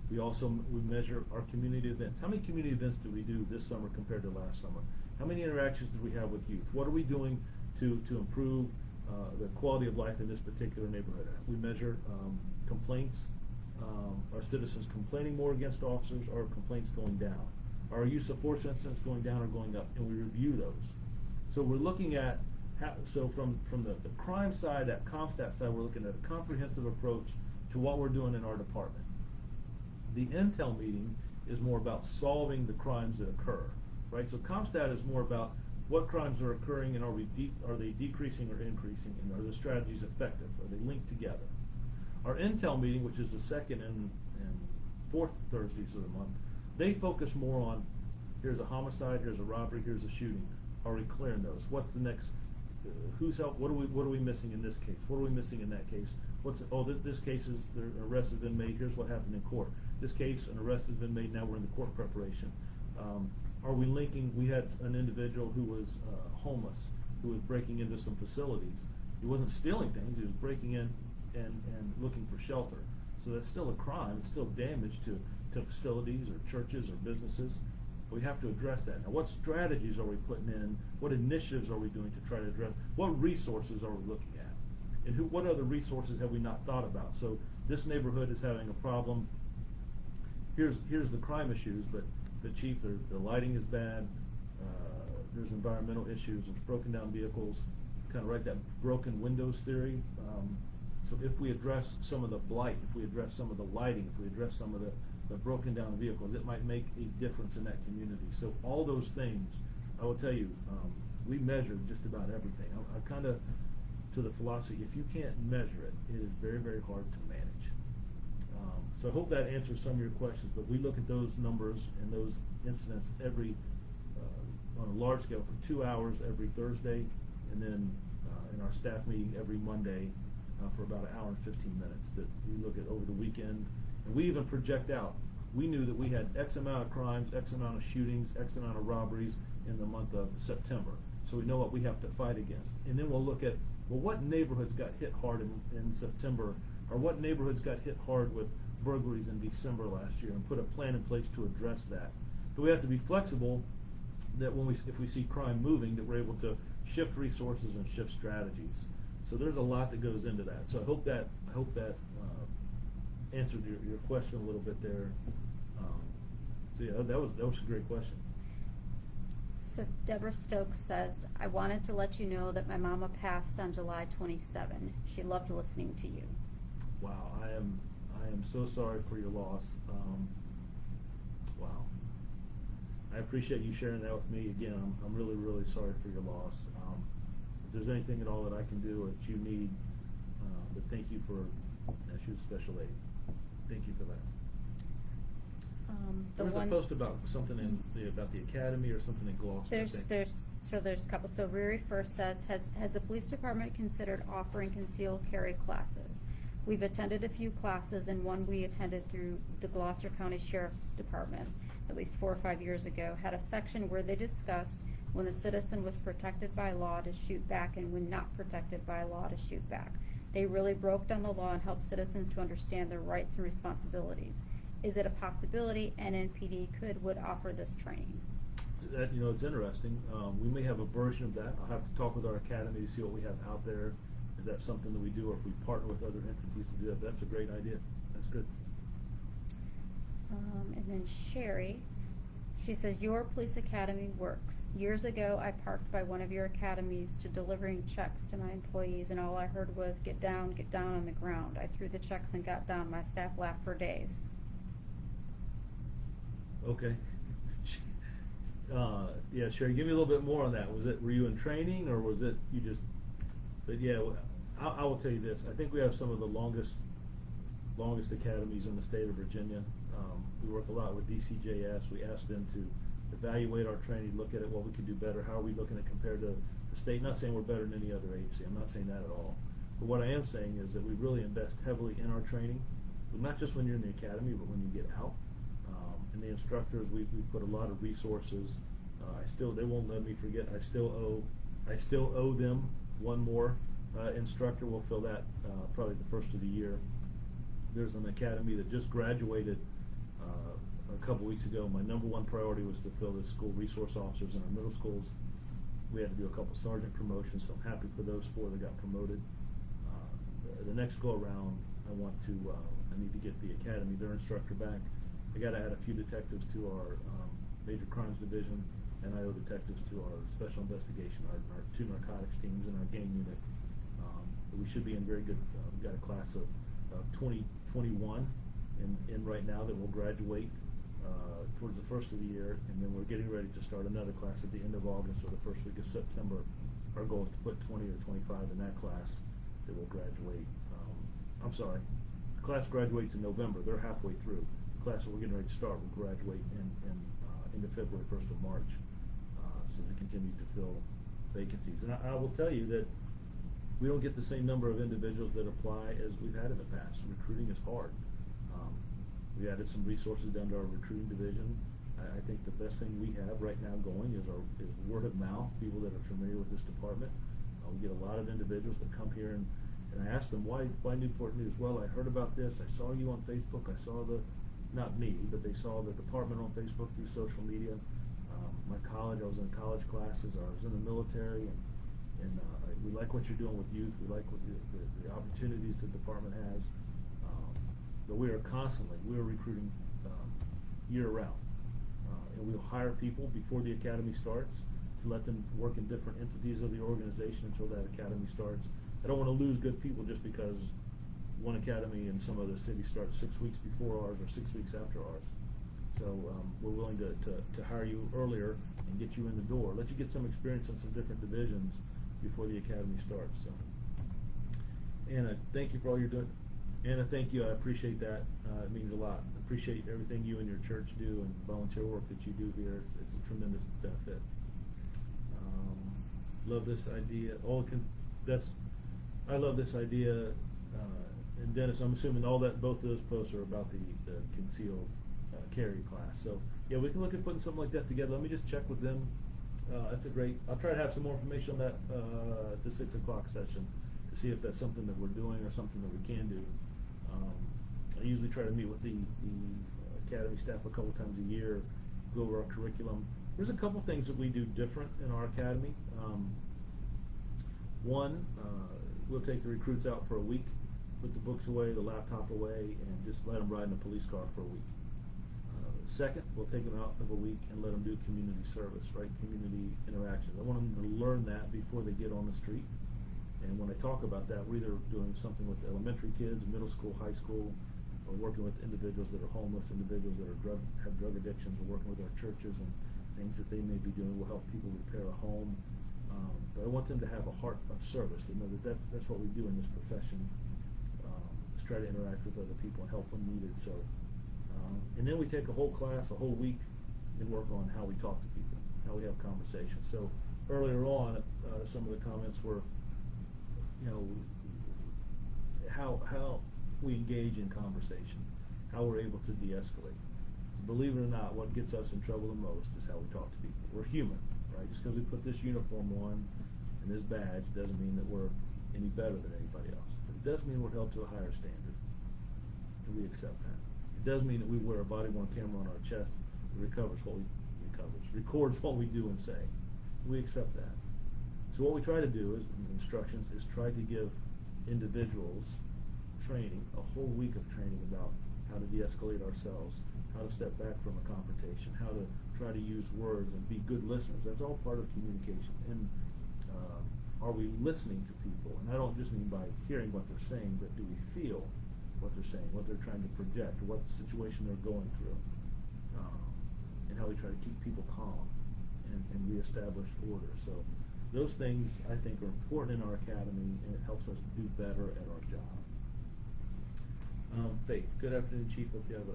We measure our community events. How many community events did we do this summer compared to last summer? How many interactions did we have with youth? What are we doing to improve the quality of life in this particular neighborhood? We measure complaints. Are citizens complaining more against officers, or are complaints going down? Are use of force incidents going down or going up? And we review those. So we're looking at from the crime side, that CompStat side, we're looking at a comprehensive approach to what we're doing in our department. The Intel meeting is more about solving the crimes that occur, right? So CompStat is more about what crimes are occurring, and are they decreasing or increasing, and are the strategies effective? Are they linked together? Our Intel meeting, which is the second and fourth Thursdays of the month, they focus more on, here's a homicide, here's a robbery, here's a shooting. Are we clearing those? What's the next? Who's help? What are we missing in this case? What are we missing in that case? This case is, an arrest has been made. Here's what happened in court. This case, an arrest has been made. Now we're in the court preparation. Are we linking? We had an individual who was homeless, who was breaking into some facilities. He wasn't stealing things. He was breaking in and looking for shelter. So that's still a crime. It's still damage to facilities or churches or businesses. We have to address that. Now, what strategies are we putting in? What initiatives are we doing to try to address? What resources are we looking at? And what other resources have we not thought about? So this neighborhood is having a problem. Here's the crime issues, but the chief, the lighting is bad. There's environmental issues. There's broken down vehicles. Kind of right, that broken windows theory. So if we address some of the blight, if we address some of the lighting, if we address some of the broken down vehicles, it might make a difference in that community. So all those things, I will tell you, we measure just about everything. I kind of, to the philosophy, if you can't measure it, it is very, very hard to manage. So I hope that answers some of your questions, but we look at those numbers and those incidents on a large scale for 2 hours every Thursday, and then in our staff meeting every Monday for about 1 hour and 15 minutes that we look at over the weekend. And we even project out. We knew that we had X amount of crimes, X amount of shootings, X amount of robberies in the month of September. So we know what we have to fight against. And then we'll look at, well, what neighborhoods got hit hard in September, or what neighborhoods got hit hard with burglaries in December last year, and put a plan in place to address that. But we have to be flexible that if we see crime moving, that we're able to shift resources and shift strategies. So there's a lot that goes into that. So I hope that answered your question a little bit there. So yeah, that was a great question. So Deborah Stokes says, I wanted to let you know that my mama passed on July 27. She loved listening to you. Wow, I am so sorry for your loss. Wow. I appreciate you sharing that with me. Again, I'm really, really sorry for your loss. If there's anything at all that I can do or that you need, but thank you for, she was special aid. Thank you for that. There was a post about something about the academy or something in Gloucester. There's a couple. So Riri first says, has the police department considered offering concealed carry classes? We've attended a few classes, and one we attended through the Gloucester County Sheriff's Department at least 4 or 5 years ago, had a section where they discussed when a citizen was protected by law to shoot back and when not protected by law to shoot back. They really broke down the law and helped citizens to understand their rights and responsibilities. Is it a possibility NNPD would offer this training? It's interesting. We may have a version of that. I'll have to talk with our academy to see what we have out there. Is that something that we do, or if we partner with other entities to do that? That's a great idea. good. And then Sherry, she says, your police academy works. Years ago, I parked by one of your academies to delivering checks to my employees, and all I heard was, get down on the ground. I threw the checks and got down. My staff laughed for days. Okay. Yeah, Sherry, give me a little bit more on that. Were you in training, or was it you just? But yeah, I will tell you this. I think we have some of the longest academies in the state of Virginia. We work a lot with DCJS. We ask them to evaluate our training, look at it, what we can do better, how are we looking at compared to the state. Not saying we're better than any other agency. I'm not saying that at all. But what I am saying is that we really invest heavily in our training, not just when you're in the academy, but when you get out. And the instructors, we put a lot of resources. They won't let me forget. I still owe them one more instructor. We'll fill that probably the first of the year. There's an academy that just graduated a couple weeks ago. My number one priority was to fill the school resource officers in our middle schools. We had to do a couple sergeant promotions, so I'm happy for those 4 that got promoted. The next go around, I need to get the academy, their instructor back. I got to add a few detectives to our major crimes division, and I owe detectives to our special investigation, our 2 narcotics teams and our gang unit. We should be in very good. We've got a class of 2021 in right now that will graduate towards the first of the year, and then we're getting ready to start another class at the end of August or the first week of September. Our goal is to put 20 or 25 in that class that will graduate. I'm sorry, the class graduates in November. They're halfway through. The class that we're getting ready to start will graduate into February, 1st of March, so they continue to fill vacancies. And I will tell you that we don't get the same number of individuals that apply as we've had in the past. Recruiting is hard. We added some resources down to our recruiting division. I think the best thing we have right now going is word of mouth, people that are familiar with this department. We get a lot of individuals that come here and I ask them, why Newport News? Well, I heard about this. I saw you on Facebook. I saw not me, but they saw the department on Facebook through social media. My college, I was in college classes. I was in the military, and we like what you're doing with youth. We like what the opportunities the department has. But we are recruiting year-round. And we'll hire people before the academy starts to let them work in different entities of the organization until that academy starts. I don't want to lose good people just because one academy in some other city starts 6 weeks before ours or 6 weeks after ours. So we're willing to hire you earlier and get you in the door, let you get some experience in some different divisions before the academy starts. So, Anna, thank you for all you're doing. Anna, thank you. I appreciate that. It means a lot. I appreciate everything you and your church do and volunteer work that you do here. It's a tremendous benefit. Love this idea. I love this idea. And Dennis, I'm assuming both of those posts are about the concealed carry class. So yeah, we can look at putting something like that together. Let me just check with them. That's a great. I'll try to have some more information on that at the 6 o'clock session to see if that's something that we're doing or something that we can do. I usually try to meet with the academy staff a couple times a year, go over our curriculum. There's a couple things that we do different in our academy. One, we'll take the recruits out for a week, put the books away, the laptop away, and just let them ride in a police car for a week. Second, we'll take them out of a week and let them do community service, right? Community interactions. I want them to learn that before they get on the street. And when I talk about that, we're either doing something with elementary kids, middle school, high school, or working with individuals that are homeless, individuals that have drug addictions, or working with our churches and things that they may be doing will help people repair a home. But I want them to have a heart of service. They know that's what we do in this profession. Is try to interact with other people and help when needed. So, and then we take a whole class, a whole week, and work on how we talk to people, how we have conversations. So earlier on, some of the comments were, how we engage in conversation, how we're able to de-escalate. Believe it or not, what gets us in trouble the most is how we talk to people. We're human, right? Just because we put this uniform on and this badge doesn't mean that we're any better than anybody else. But it does mean we're held to a higher standard, and we accept that. It does mean that we wear a body-worn camera on our chest that records what we do and say. We accept that. So what we try to do is, in instructions, is try to give individuals training, a whole week of training about how to de-escalate ourselves, how to step back from a confrontation, how to try to use words and be good listeners. That's all part of communication. And are we listening to people? And I don't just mean by hearing what they're saying, but do we feel what they're saying, what they're trying to project, what situation they're going through, and how we try to keep people calm and reestablish order. So those things, I think, are important in our academy, and it helps us do better at our job. Faith, good afternoon, Chief. Hope you have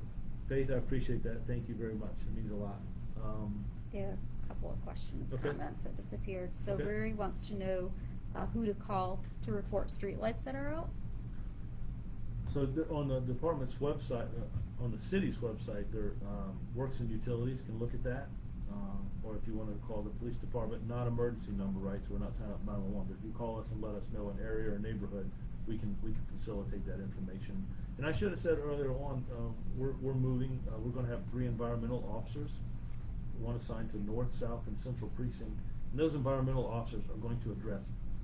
Faith, I appreciate that. Thank you very much. It means a lot. There are a couple of questions, Okay. comments that disappeared. So Okay. Rory wants to know who to call to report streetlights that are out. So on the department's website, on the city's website, their works and utilities can look at that. Or if you want to call the police department, not emergency number, right? So we're not tying up 911. But if you call us and let us know an area or neighborhood, we can facilitate that information. And I should have said earlier on, we're moving. We're going to have 3 environmental officers, one assigned to North, South, and Central Precinct. And those environmental officers are going to address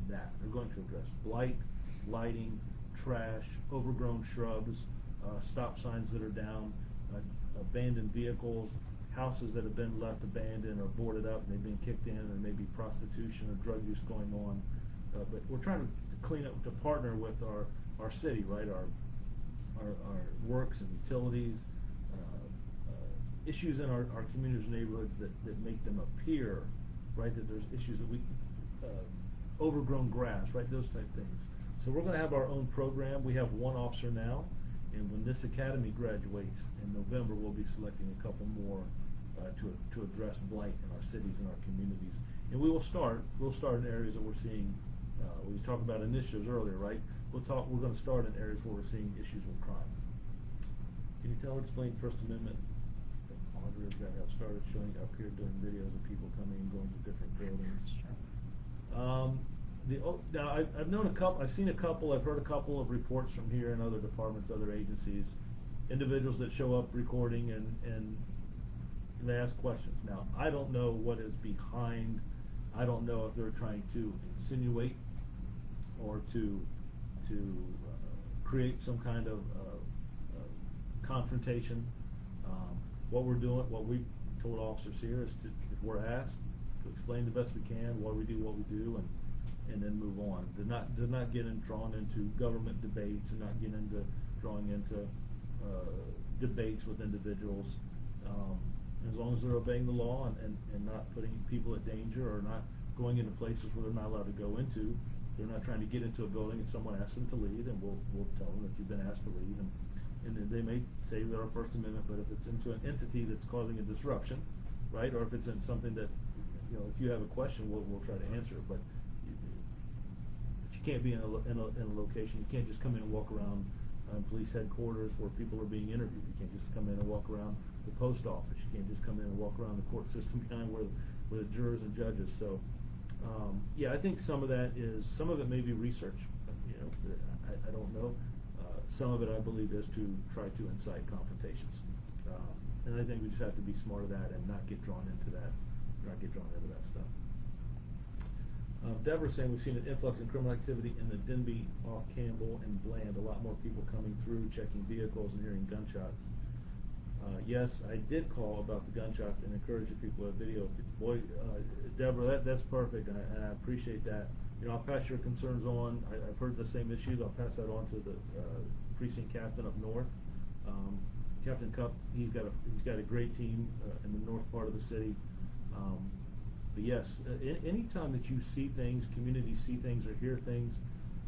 that. They're going to address blight, lighting, trash, overgrown shrubs, stop signs that are down, abandoned vehicles, houses that have been left abandoned or boarded up and they've been kicked in, and maybe prostitution or drug use going on. But we're trying to clean up, to partner with our city, right? Our works and utilities, issues in our communities and neighborhoods that make them appear, right, that there's issues that we, overgrown grass, right, those type things. So we're going to have our own program. We have 1 officer now, and when this academy graduates in November, we'll be selecting a couple more to address blight in our cities and our communities. And we'll start in areas that we're seeing. We talked about initiatives earlier, right? We're going to start in areas where we're seeing issues with crime. Can you explain First Amendment? Audrey has got to have started showing up here doing videos of people coming and going to different buildings. Now I've known a couple. I've seen a couple. I've heard a couple of reports from here and other departments, other agencies, individuals that show up recording and they ask questions. Now I don't know what is behind. I don't know if they're trying to insinuate or to create some kind of confrontation. What we're doing, what we told officers here is if we're asked to explain the best we can, why we do what we do, and then move on. To not get drawn into government debates and not get drawing into debates with individuals. As long as they're obeying the law and not putting people at danger or not going into places where they're not allowed to go into. They're not trying to get into a building and someone asks them to leave, and we'll tell them that you've been asked to leave, and then they may say they're our First Amendment, but if it's into an entity that's causing a disruption, right, or if it's in something that, if you have a question, we'll try to answer it, but you can't be in a location. You can't just come in and walk around police headquarters where people are being interviewed. You can't just come in and walk around the post office. You can't just come in and walk around the court system behind where the jurors and judges. So, I think some of it may be research. I don't know. Some of it, I believe, is to try to incite confrontations. And I think we just have to be smart of that and not get drawn into that stuff. Deborah's saying we've seen an influx in criminal activity in the Denby, off Campbell, and Bland. A lot more people coming through, checking vehicles, and hearing gunshots. Yes, I did call about the gunshots and encourage the people to video. Boy, Deborah, that's perfect, and I appreciate that. I'll pass your concerns on. I've heard the same issues. I'll pass that on to the precinct captain up north. Captain Cup, he's got a great team in the north part of the city. But yes, anytime that you see things, communities see things or hear things,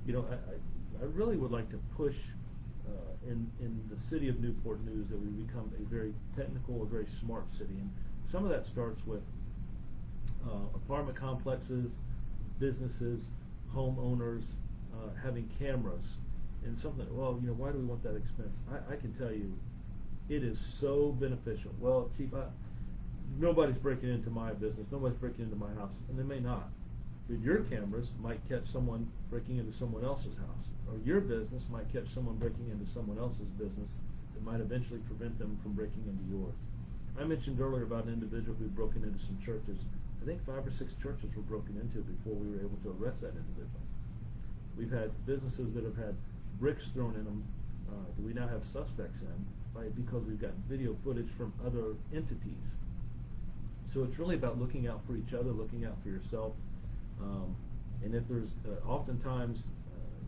I really would like to push in the city of Newport News that we become a very technical, a very smart city. And some of that starts with apartment complexes, businesses, homeowners having cameras. And something, why do we want that expense? I can tell you, it is so beneficial. Well, Chief, nobody's breaking into my business, nobody's breaking into my house, and they may not. But your cameras might catch someone breaking into someone else's house, or your business might catch someone breaking into someone else's business that might eventually prevent them from breaking into yours. I mentioned earlier about an individual who'd broken into some churches. I think 5 or 6 churches were broken into before we were able to arrest that individual. We've had businesses that have had bricks thrown in them, do we now have suspects in? Right, because we've got video footage from other entities. So it's really about looking out for each other, looking out for yourself. And if there's, oftentimes,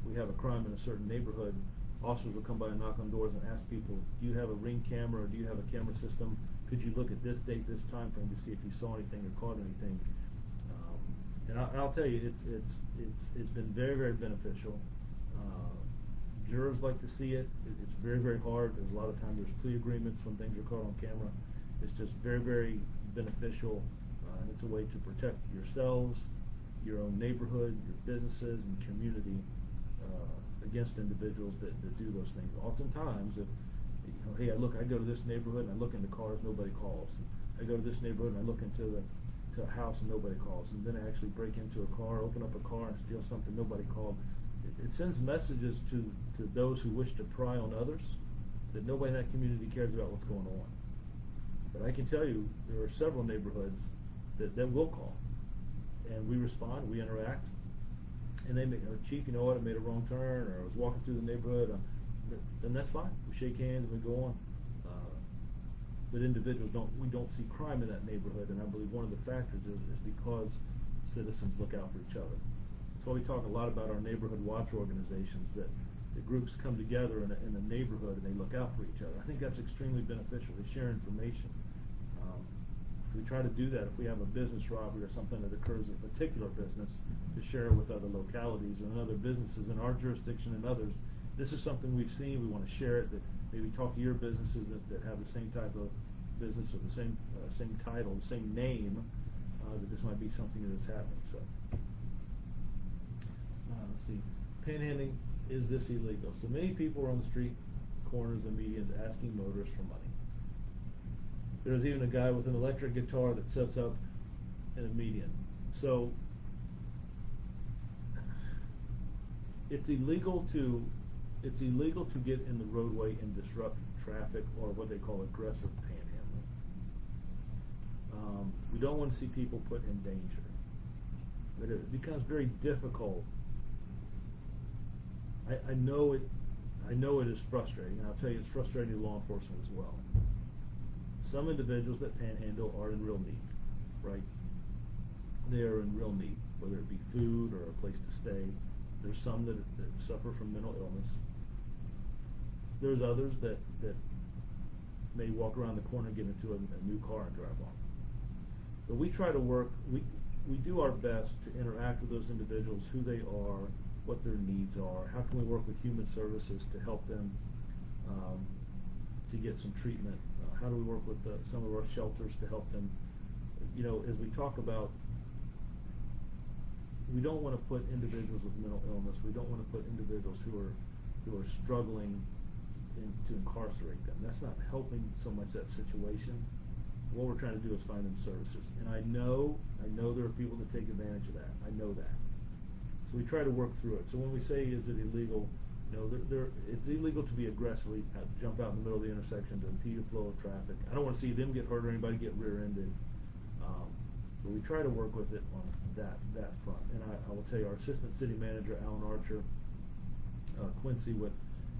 we have a crime in a certain neighborhood, officers will come by and knock on doors and ask people, do you have a Ring camera or do you have a camera system? Could you look at this date, this time frame to see if you saw anything or caught anything? And I'll tell you, it's been very, very beneficial. Jurors like to see it. It's very, very hard. There's a lot of times there's plea agreements when things are caught on camera. It's just very, very beneficial, and it's a way to protect yourselves, your own neighborhood, your businesses, and community against individuals that do those things. Oftentimes, if hey, I go to this neighborhood and I look into cars, nobody calls. I go to this neighborhood and I look into a house and nobody calls. And then I actually break into a car, open up a car, and steal something nobody called. It sends messages to those who wish to pry on others that nobody in that community cares about what's going on. But I can tell you, there are several neighborhoods that will call. And we respond, we interact, and they make, Chief, you know what, I made a wrong turn, or I was walking through the neighborhood, then that's fine. We shake hands and we go on. But individuals we don't see crime in that neighborhood, and I believe one of the factors is because citizens look out for each other. That's why we talk a lot about our neighborhood watch organizations, that the groups come together in a neighborhood and they look out for each other. I think that's extremely beneficial. They share information. We try to do that if we have a business robbery or something that occurs in a particular business, to share it with other localities and other businesses in our jurisdiction and others. This is something we've seen, we want to share it, that maybe talk to your businesses that have the same type of business or the same title, the same name, that this might be something that is happening. So, let's see, panhandling, is this illegal? So many people are on the street corners and medians asking motorists for money. There's even a guy with an electric guitar that sets up in a median. So it's illegal to get in the roadway and disrupt traffic, or what they call aggressive panhandling. We don't want to see people put in danger, but it becomes very difficult. I know it is frustrating, and I'll tell you it's frustrating to law enforcement as well. Some individuals that panhandle are in real need, right? They are in real need, whether it be food or a place to stay. There's some that suffer from mental illness. There's others that may walk around the corner and get into a new car and drive on. But we try to work, we do our best to interact with those individuals, who they are, what their needs are, how can we work with human services to help them to get some treatment, how do we work with some of our shelters to help them. You know, as we talk about, we don't want to put individuals with mental illness, we don't want to put individuals who are struggling to incarcerate them. That's not helping so much that situation. What we're trying to do is find them services. And I know there are people that take advantage of that. I know that. So we try to work through it. So when we say, is it illegal, you know, it's illegal to be aggressively jump out in the middle of the intersection to impede the flow of traffic. I don't want to see them get hurt or anybody get rear-ended. But we try to work with it on that front. And I will tell you, our assistant city manager, Alan Archer, Quincy with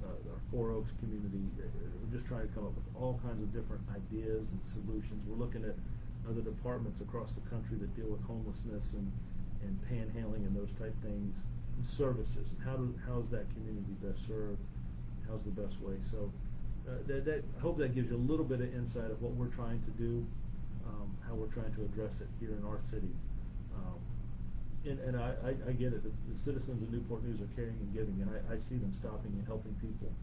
our Four Oaks community, we're just trying to come up with all kinds of different ideas and solutions. We're looking at other departments across the country that deal with homelessness and panhandling and those type things, and services, and how is that community best served, how's the best way. So I hope that gives you a little bit of insight of what we're trying to do, how we're trying to address it here in our city. And I get it. The citizens of Newport News are caring and giving, and I see them stopping and helping people.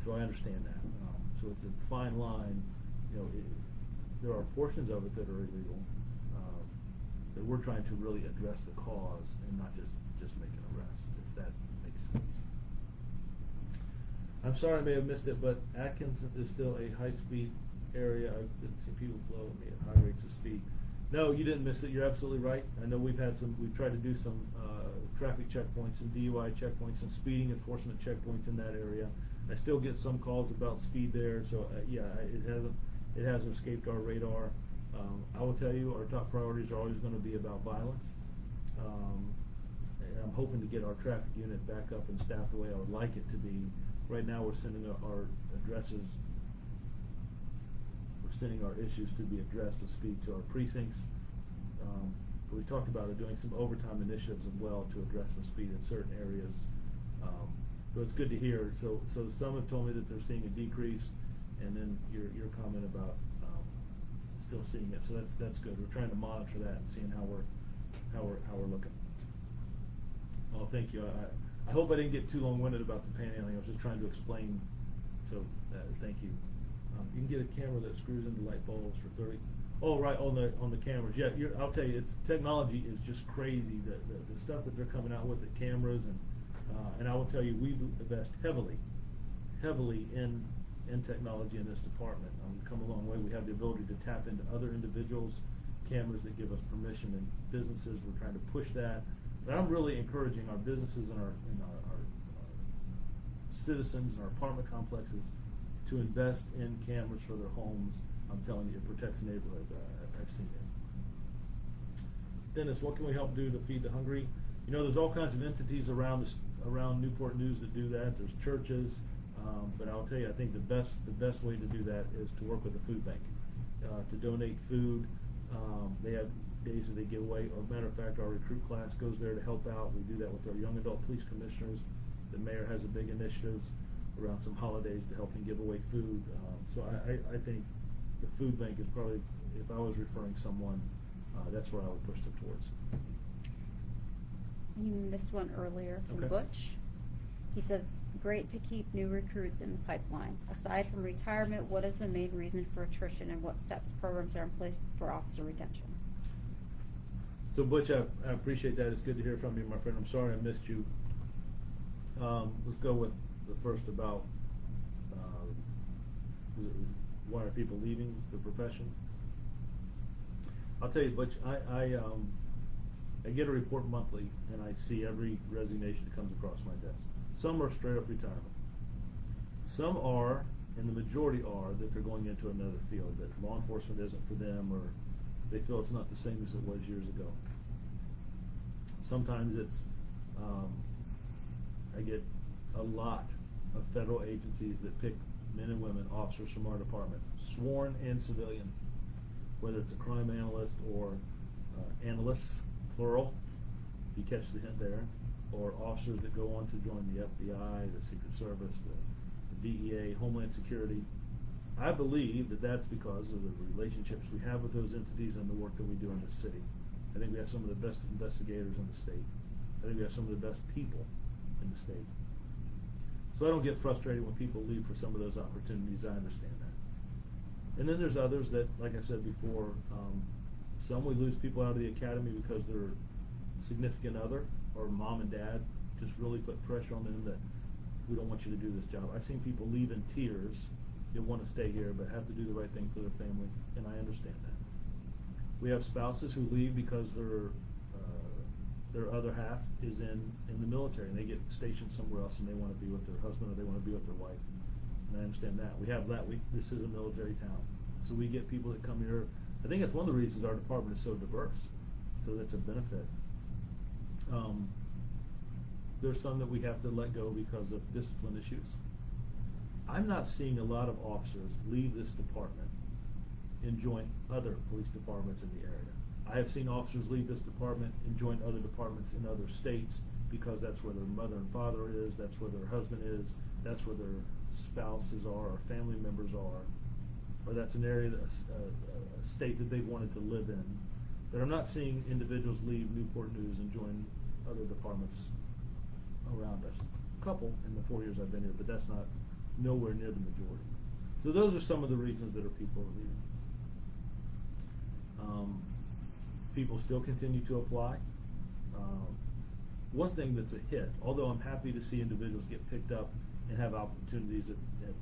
So I understand that. So it's a fine line. You know, there are portions of it that are illegal. That we're trying to really address the cause and not just make an arrest, if that makes sense. I'm sorry I may have missed it, but Atkins is still a high-speed area. I didn't see people below me at high rates of speed. No, you didn't miss it. You're absolutely right. I know we've tried to do some traffic checkpoints and DUI checkpoints and speeding enforcement checkpoints in that area. I still get some calls about speed there, so yeah, it hasn't escaped our radar. I will tell you, our top priorities are always going to be about violence. and I'm hoping to get our traffic unit back up and staffed the way I would like it to be. Right now, we're sending our addresses, we're sending our issues to be addressed with speed to our precincts. We talked about doing some overtime initiatives as well to address the speed in certain areas. So it's good to hear. So some have told me that they're seeing a decrease, and then your comment about still seeing it. So that's good. We're trying to monitor that and seeing how we're looking. Oh, thank you. I hope I didn't get too long-winded about the panhandling. I was just trying to explain. So thank you. You can get a camera that screws into light bulbs for 30. Oh, right, on the cameras. Yeah, I'll tell you, technology is just crazy. The stuff that they're coming out with, the cameras, and I will tell you, we invest heavily in technology in this department. We've come a long way. We have the ability to tap into other individuals' cameras that give us permission, and businesses, we're trying to push that. But I'm really encouraging our businesses and our citizens and our apartment complexes to invest in cameras for their homes. I'm telling you, it protects the neighborhood. I've seen it. Dennis, what can we help do to feed the hungry? You know, there's all kinds of entities around Newport News that do that. There's churches, but I'll tell you, I think the best way to do that is to work with the food bank, to donate food. They have days that they give away. As a matter of fact, our recruit class goes there to help out. We do that with our young adult police commissioners. The mayor has a big initiative around some holidays to help him give away food. So I think the food bank is probably, if I was referring someone, that's where I would push them towards. You missed one earlier from Okay. Butch. He says, great to keep new recruits in the pipeline. Aside from retirement, what is the main reason for attrition, and what steps, programs are in place for officer retention? So Butch, I appreciate that. It's good to hear from you, my friend. I'm sorry I missed you. Let's go with the first about why are people leaving the profession? I'll tell you, Butch, I get a report monthly, and I see every resignation that comes across my desk. Some are straight up retirement. Some are, and the majority are, that they're going into another field, that law enforcement isn't for them, or they feel it's not the same as it was years ago. Sometimes it's, I get a lot of federal agencies that pick men and women, officers from our department, sworn and civilian, whether it's a crime analyst or analysts, plural, you catch the hint there, or officers that go on to join the FBI, the Secret Service, the DEA, Homeland Security. I believe that that's because of the relationships we have with those entities and the work that we do in this city. I think we have some of the best investigators in the state. I think we have some of the best people in the state. So I don't get frustrated when people leave for some of those opportunities. I understand that. And then there's others that, like I said before, some we lose people out of the academy because their significant other or mom and dad just really put pressure on them that we don't want you to do this job. I've seen people leave in tears. They want to stay here but have to do the right thing for their family, and I understand that. We have spouses who leave because their other half is in the military, and they get stationed somewhere else, and they want to be with their husband or they want to be with their wife. And I understand that. We have that. This is a military town, so we get people that come here. I think that's one of the reasons our department is so diverse. So that's a benefit. There's some that we have to let go because of discipline issues. I'm not seeing a lot of officers leave this department and join other police departments in the area. I have seen officers leave this department and join other departments in other states because that's where their mother and father is, that's where their husband is, that's where their spouses are or family members are, or that's an area, a state that they've wanted to live in. But I'm not seeing individuals leave Newport News and join other departments around us. A couple in the 4 years I've been here, but that's not nowhere near the majority. So those are some of the reasons that people are leaving. People still continue to apply. One thing that's a hit, although I'm happy to see individuals get picked up and have opportunities at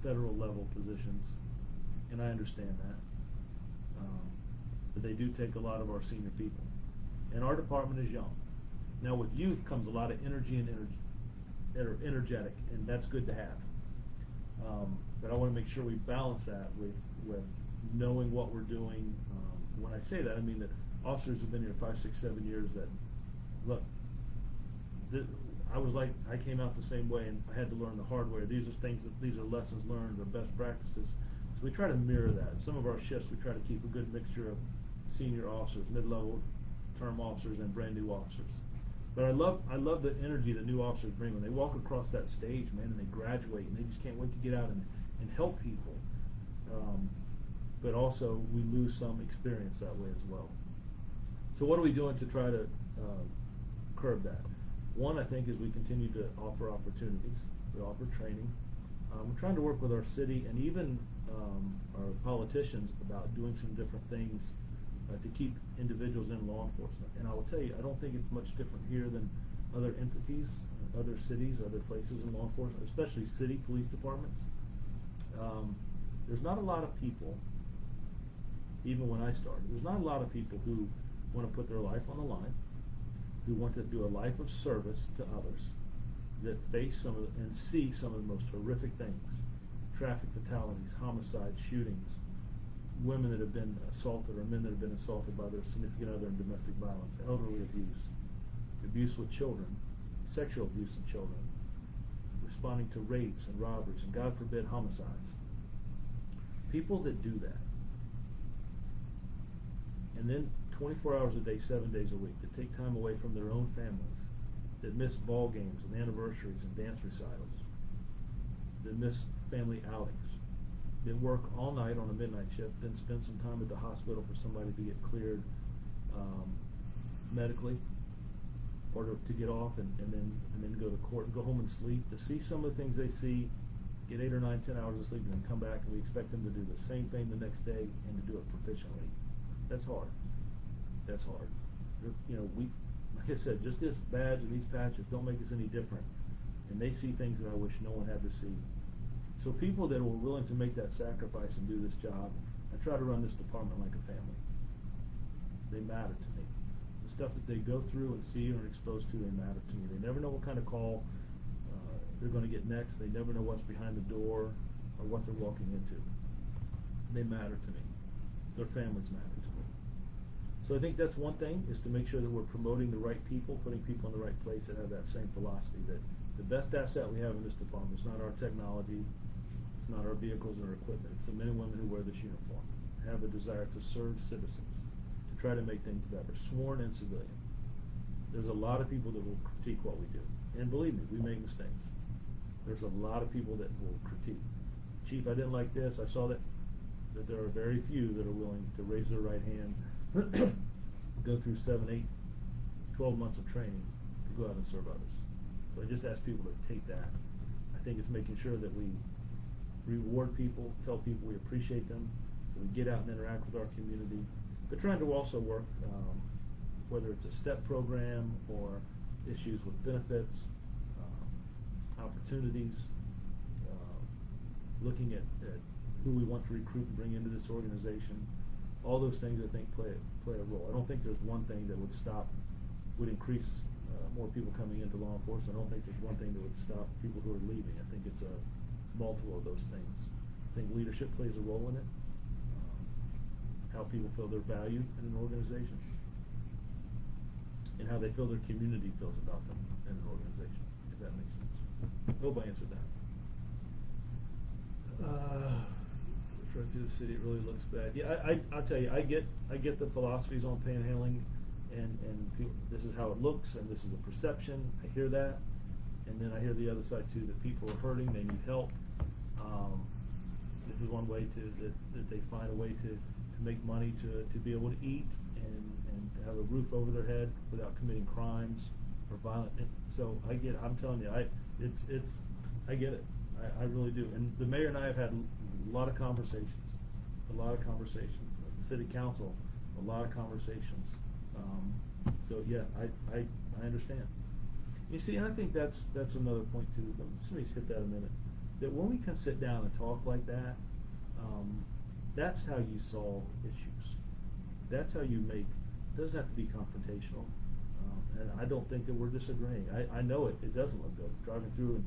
federal level positions, and I understand that, but they do take a lot of our senior people. And our department is young. Now with youth comes a lot of energy and energetic, and that's good to have. But I want to make sure we balance that with knowing what we're doing. When I say that, I mean that officers have been here 5, 6, 7 years that, look, I came out the same way, and I had to learn the hard way. These are lessons learned or best practices. So we try to mirror that. Some of our shifts, we try to keep a good mixture of senior officers, mid-level term officers, and brand new officers. But I love the energy that new officers bring when they walk across that stage, man, and they graduate, and they just can't wait to get out and help people. But also, we lose some experience that way as well. So what are we doing to try to curb that? One, I think, is we continue to offer opportunities. We offer training. We're trying to work with our city and even our politicians about doing some different things to keep individuals in law enforcement. And I will tell you, I don't think it's much different here than other entities, other cities, other places in law enforcement, especially city police departments. There's not a lot of people, even when I started, there's not a lot of people who want to put their life on the line, who want to do a life of service to others, that face and see some of the most horrific things: traffic fatalities, homicides, shootings, women that have been assaulted or men that have been assaulted by their significant other in domestic violence, elderly abuse, abuse with children, sexual abuse of children, responding to rapes and robberies, and God forbid, homicides. People that do that, and then 24 hours a day, 7 days a week, that take time away from their own families, that miss ball games and anniversaries and dance recitals, that miss family outings, that work all night on a midnight shift, then spend some time at the hospital for somebody to get cleared medically, or to get off and then go to court and go home and sleep, to see some of the things they see, get 8 or 9, 10 hours of sleep, and then come back, and we expect them to do the same thing the next day and to do it proficiently. That's hard. That's hard. Like I said, just this badge and these patches don't make us any different. And they see things that I wish no one had to see. So people that were willing to make that sacrifice and do this job, I try to run this department like a family. They matter to me. The stuff that they go through and see and are exposed to, they matter to me. They never know what kind of call they're going to get next. They never know what's behind the door or what they're walking into. They matter to me. Their families matter to me. So I think that's one thing, is to make sure that we're promoting the right people, putting people in the right place that have that same philosophy, that the best asset we have in this department is not our technology, it's not our vehicles and our equipment, it's the men and women who wear this uniform, have a desire to serve citizens, to try to make things better, sworn and civilian. There's a lot of people that will critique what we do. And believe me, we make mistakes. There's a lot of people that will critique. Chief, I didn't like this, I saw that there are very few that are willing to raise their right hand, go through 7, 8, 12 months of training to go out and serve others. So I just ask people to take that. I think it's making sure that we reward people, tell people we appreciate them, that we get out and interact with our community, but trying to also work, whether it's a STEP program or issues with benefits, opportunities, looking at who we want to recruit and bring into this organization. All those things, I think, play a role. I don't think there's one thing that would increase more people coming into law enforcement. I don't think there's one thing that would stop people who are leaving. I think it's a multiple of those things. I think leadership plays a role in it. How people feel they're valued in an organization, and how they feel their community feels about them in an organization, if that makes sense. Hope I answered that. Right through the city, it really looks bad. Yeah, I'll tell you, I get the philosophies on panhandling, and people, this is how it looks, and this is the perception. I hear that, and then I hear the other side too, that people are hurting, they need help. This is one way that they find a way to make money to be able to eat and to have a roof over their head without committing crimes or violent. So I'm telling you, I get it. I really do. And the mayor and I have had a lot of conversations. The city council, a lot of conversations. So yeah, I understand. You see, and I think that's another point too. Let me hit that a minute. That when we can sit down and talk like that, that's how you solve issues. That's how you make. It doesn't have to be confrontational. And I don't think that we're disagreeing. I know it doesn't look good. Driving through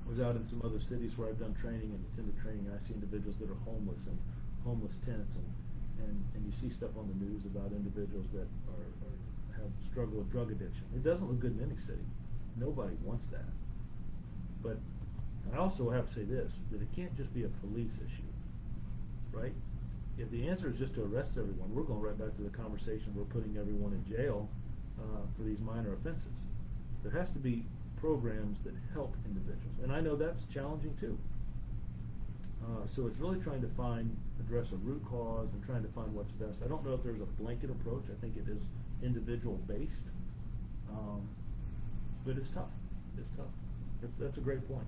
was out in some other cities where I've done training and attended training, and I see individuals that are homeless and homeless tents, and you see stuff on the news about individuals that have struggled with drug addiction. It doesn't look good in any city. Nobody wants that. But I also have to say this, that it can't just be a police issue, right? If the answer is just to arrest everyone, we're going right back to the conversation, we're putting everyone in jail for these minor offenses. There has to be programs that help individuals, and I know that's challenging too. So it's really trying to address a root cause and trying to find what's best. I don't know if there's a blanket approach. I think it is individual based, but it's tough. It's tough. That's a great point.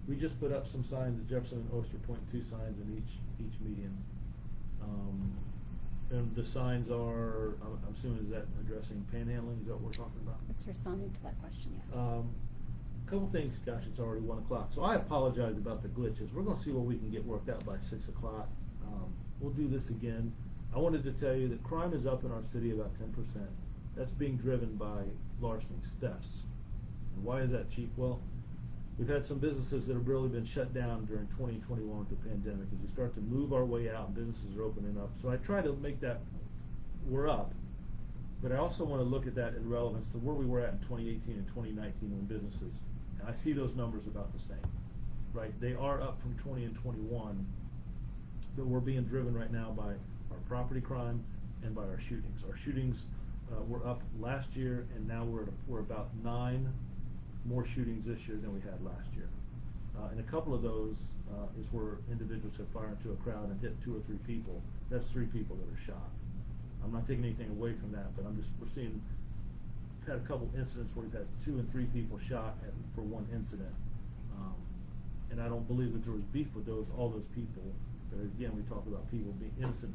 We just put up some signs at Jefferson and Oyster Point, 2 signs in each median. And the signs are, I'm assuming, is that addressing panhandling? Is that what we're talking about? It's responding to that question, yes. Couple things, gosh, it's already 1 o'clock. So I apologize about the glitches. We're gonna see what we can get worked out by 6 o'clock. We'll do this again. I wanted to tell you that crime is up in our city about 10%. That's being driven by larcenies, thefts. And why is that, Chief? Well, we've had some businesses that have really been shut down during 2021 with the pandemic. As we start to move our way out and businesses are opening up. So I try to make that, we're up. But I also want to look at that in relevance to where we were at in 2018 and 2019 when businesses, and I see those numbers about the same, right? They are up from 20 and 21, but we're being driven right now by our property crime and by our shootings. Our shootings were up last year, and now we're about 9 more shootings this year than we had last year. And a couple of those is where individuals have fired into a crowd and hit 2 or 3 people. That's 3 people that are shot. I'm not taking anything away from that, but we're seeing, we've had a couple incidents where we've had 2 and 3 people shot for one incident. And I don't believe that there was beef with all those people. But again, we talk about people being innocent.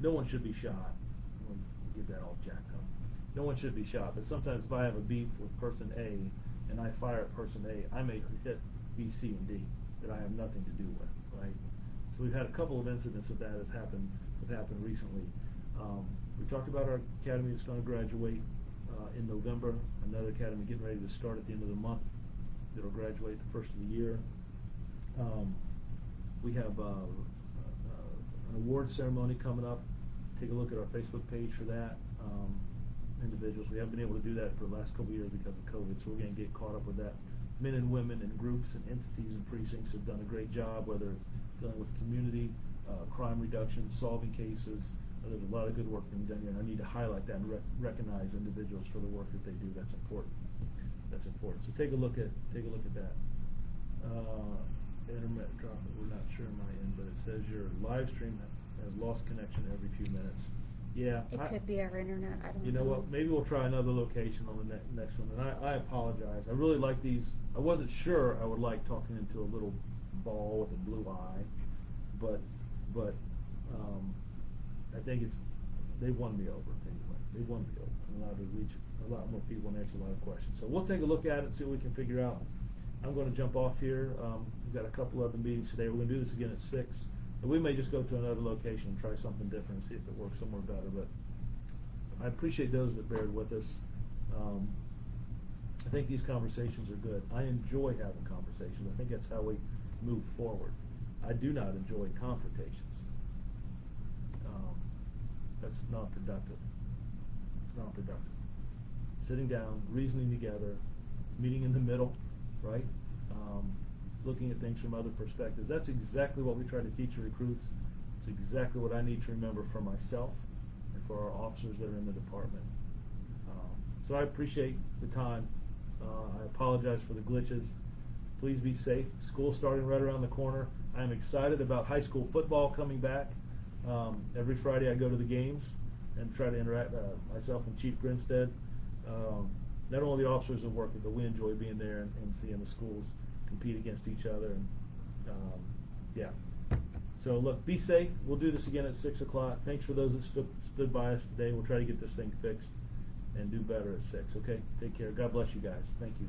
No one should be shot. We'll get that all jacked up. No one should be shot, but sometimes if I have a beef with person A and I fire at person A, I may hit B, C, and D that I have nothing to do with, right? So we've had a couple of incidents that have happened recently. We talked about our academy that's going to graduate in November. Another academy getting ready to start at the end of the month. That'll graduate the first of the year. We have an award ceremony coming up. Take a look at our Facebook page for that. Individuals, we haven't been able to do that for the last couple of years because of COVID, so we're going to get caught up with that. Men and women and groups and entities and precincts have done a great job, whether it's dealing with community, crime reduction, solving cases. There's a lot of good work being done here, and I need to highlight that and recognize individuals for the work that they do. That's important. That's important. So take a look at that. Internet drop it. We're not sure on my end, but it says your live stream has lost connection every few minutes. Yeah, It could be our internet, I don't know. You know what, maybe we'll try another location on the next one, and I apologize. I really like these. I wasn't sure I would like talking into a little ball with a blue eye, but I think they've won me over anyway. They've won me over. I'm allowed to reach a lot more people and answer a lot of questions. So we'll take a look at it and see what we can figure out. I'm going to jump off here. We've got a couple other meetings today. We're going to do this again at 6. And we may just go to another location and try something different and see if it works somewhere better. But I appreciate those that bared with us. I think these conversations are good. I enjoy having conversations. I think that's how we move forward. I do not enjoy confrontations. That's not productive. It's not productive. Sitting down, reasoning together, meeting in the middle, right? Looking at things from other perspectives. That's exactly what we try to teach recruits. It's exactly what I need to remember for myself and for our officers that are in the department. So I appreciate the time. I apologize for the glitches. Please be safe. School's starting right around the corner. I am excited about high school football coming back. Every Friday I go to the games and try to interact, myself and Chief Grinstead. Not only the officers are working, but we enjoy being there and seeing the schools compete against each other. And yeah. So look, be safe. We'll do this again at 6 o'clock. Thanks for those that stood by us today. We'll try to get this thing fixed and do better at 6. Okay? Take care. God bless you guys. Thank you.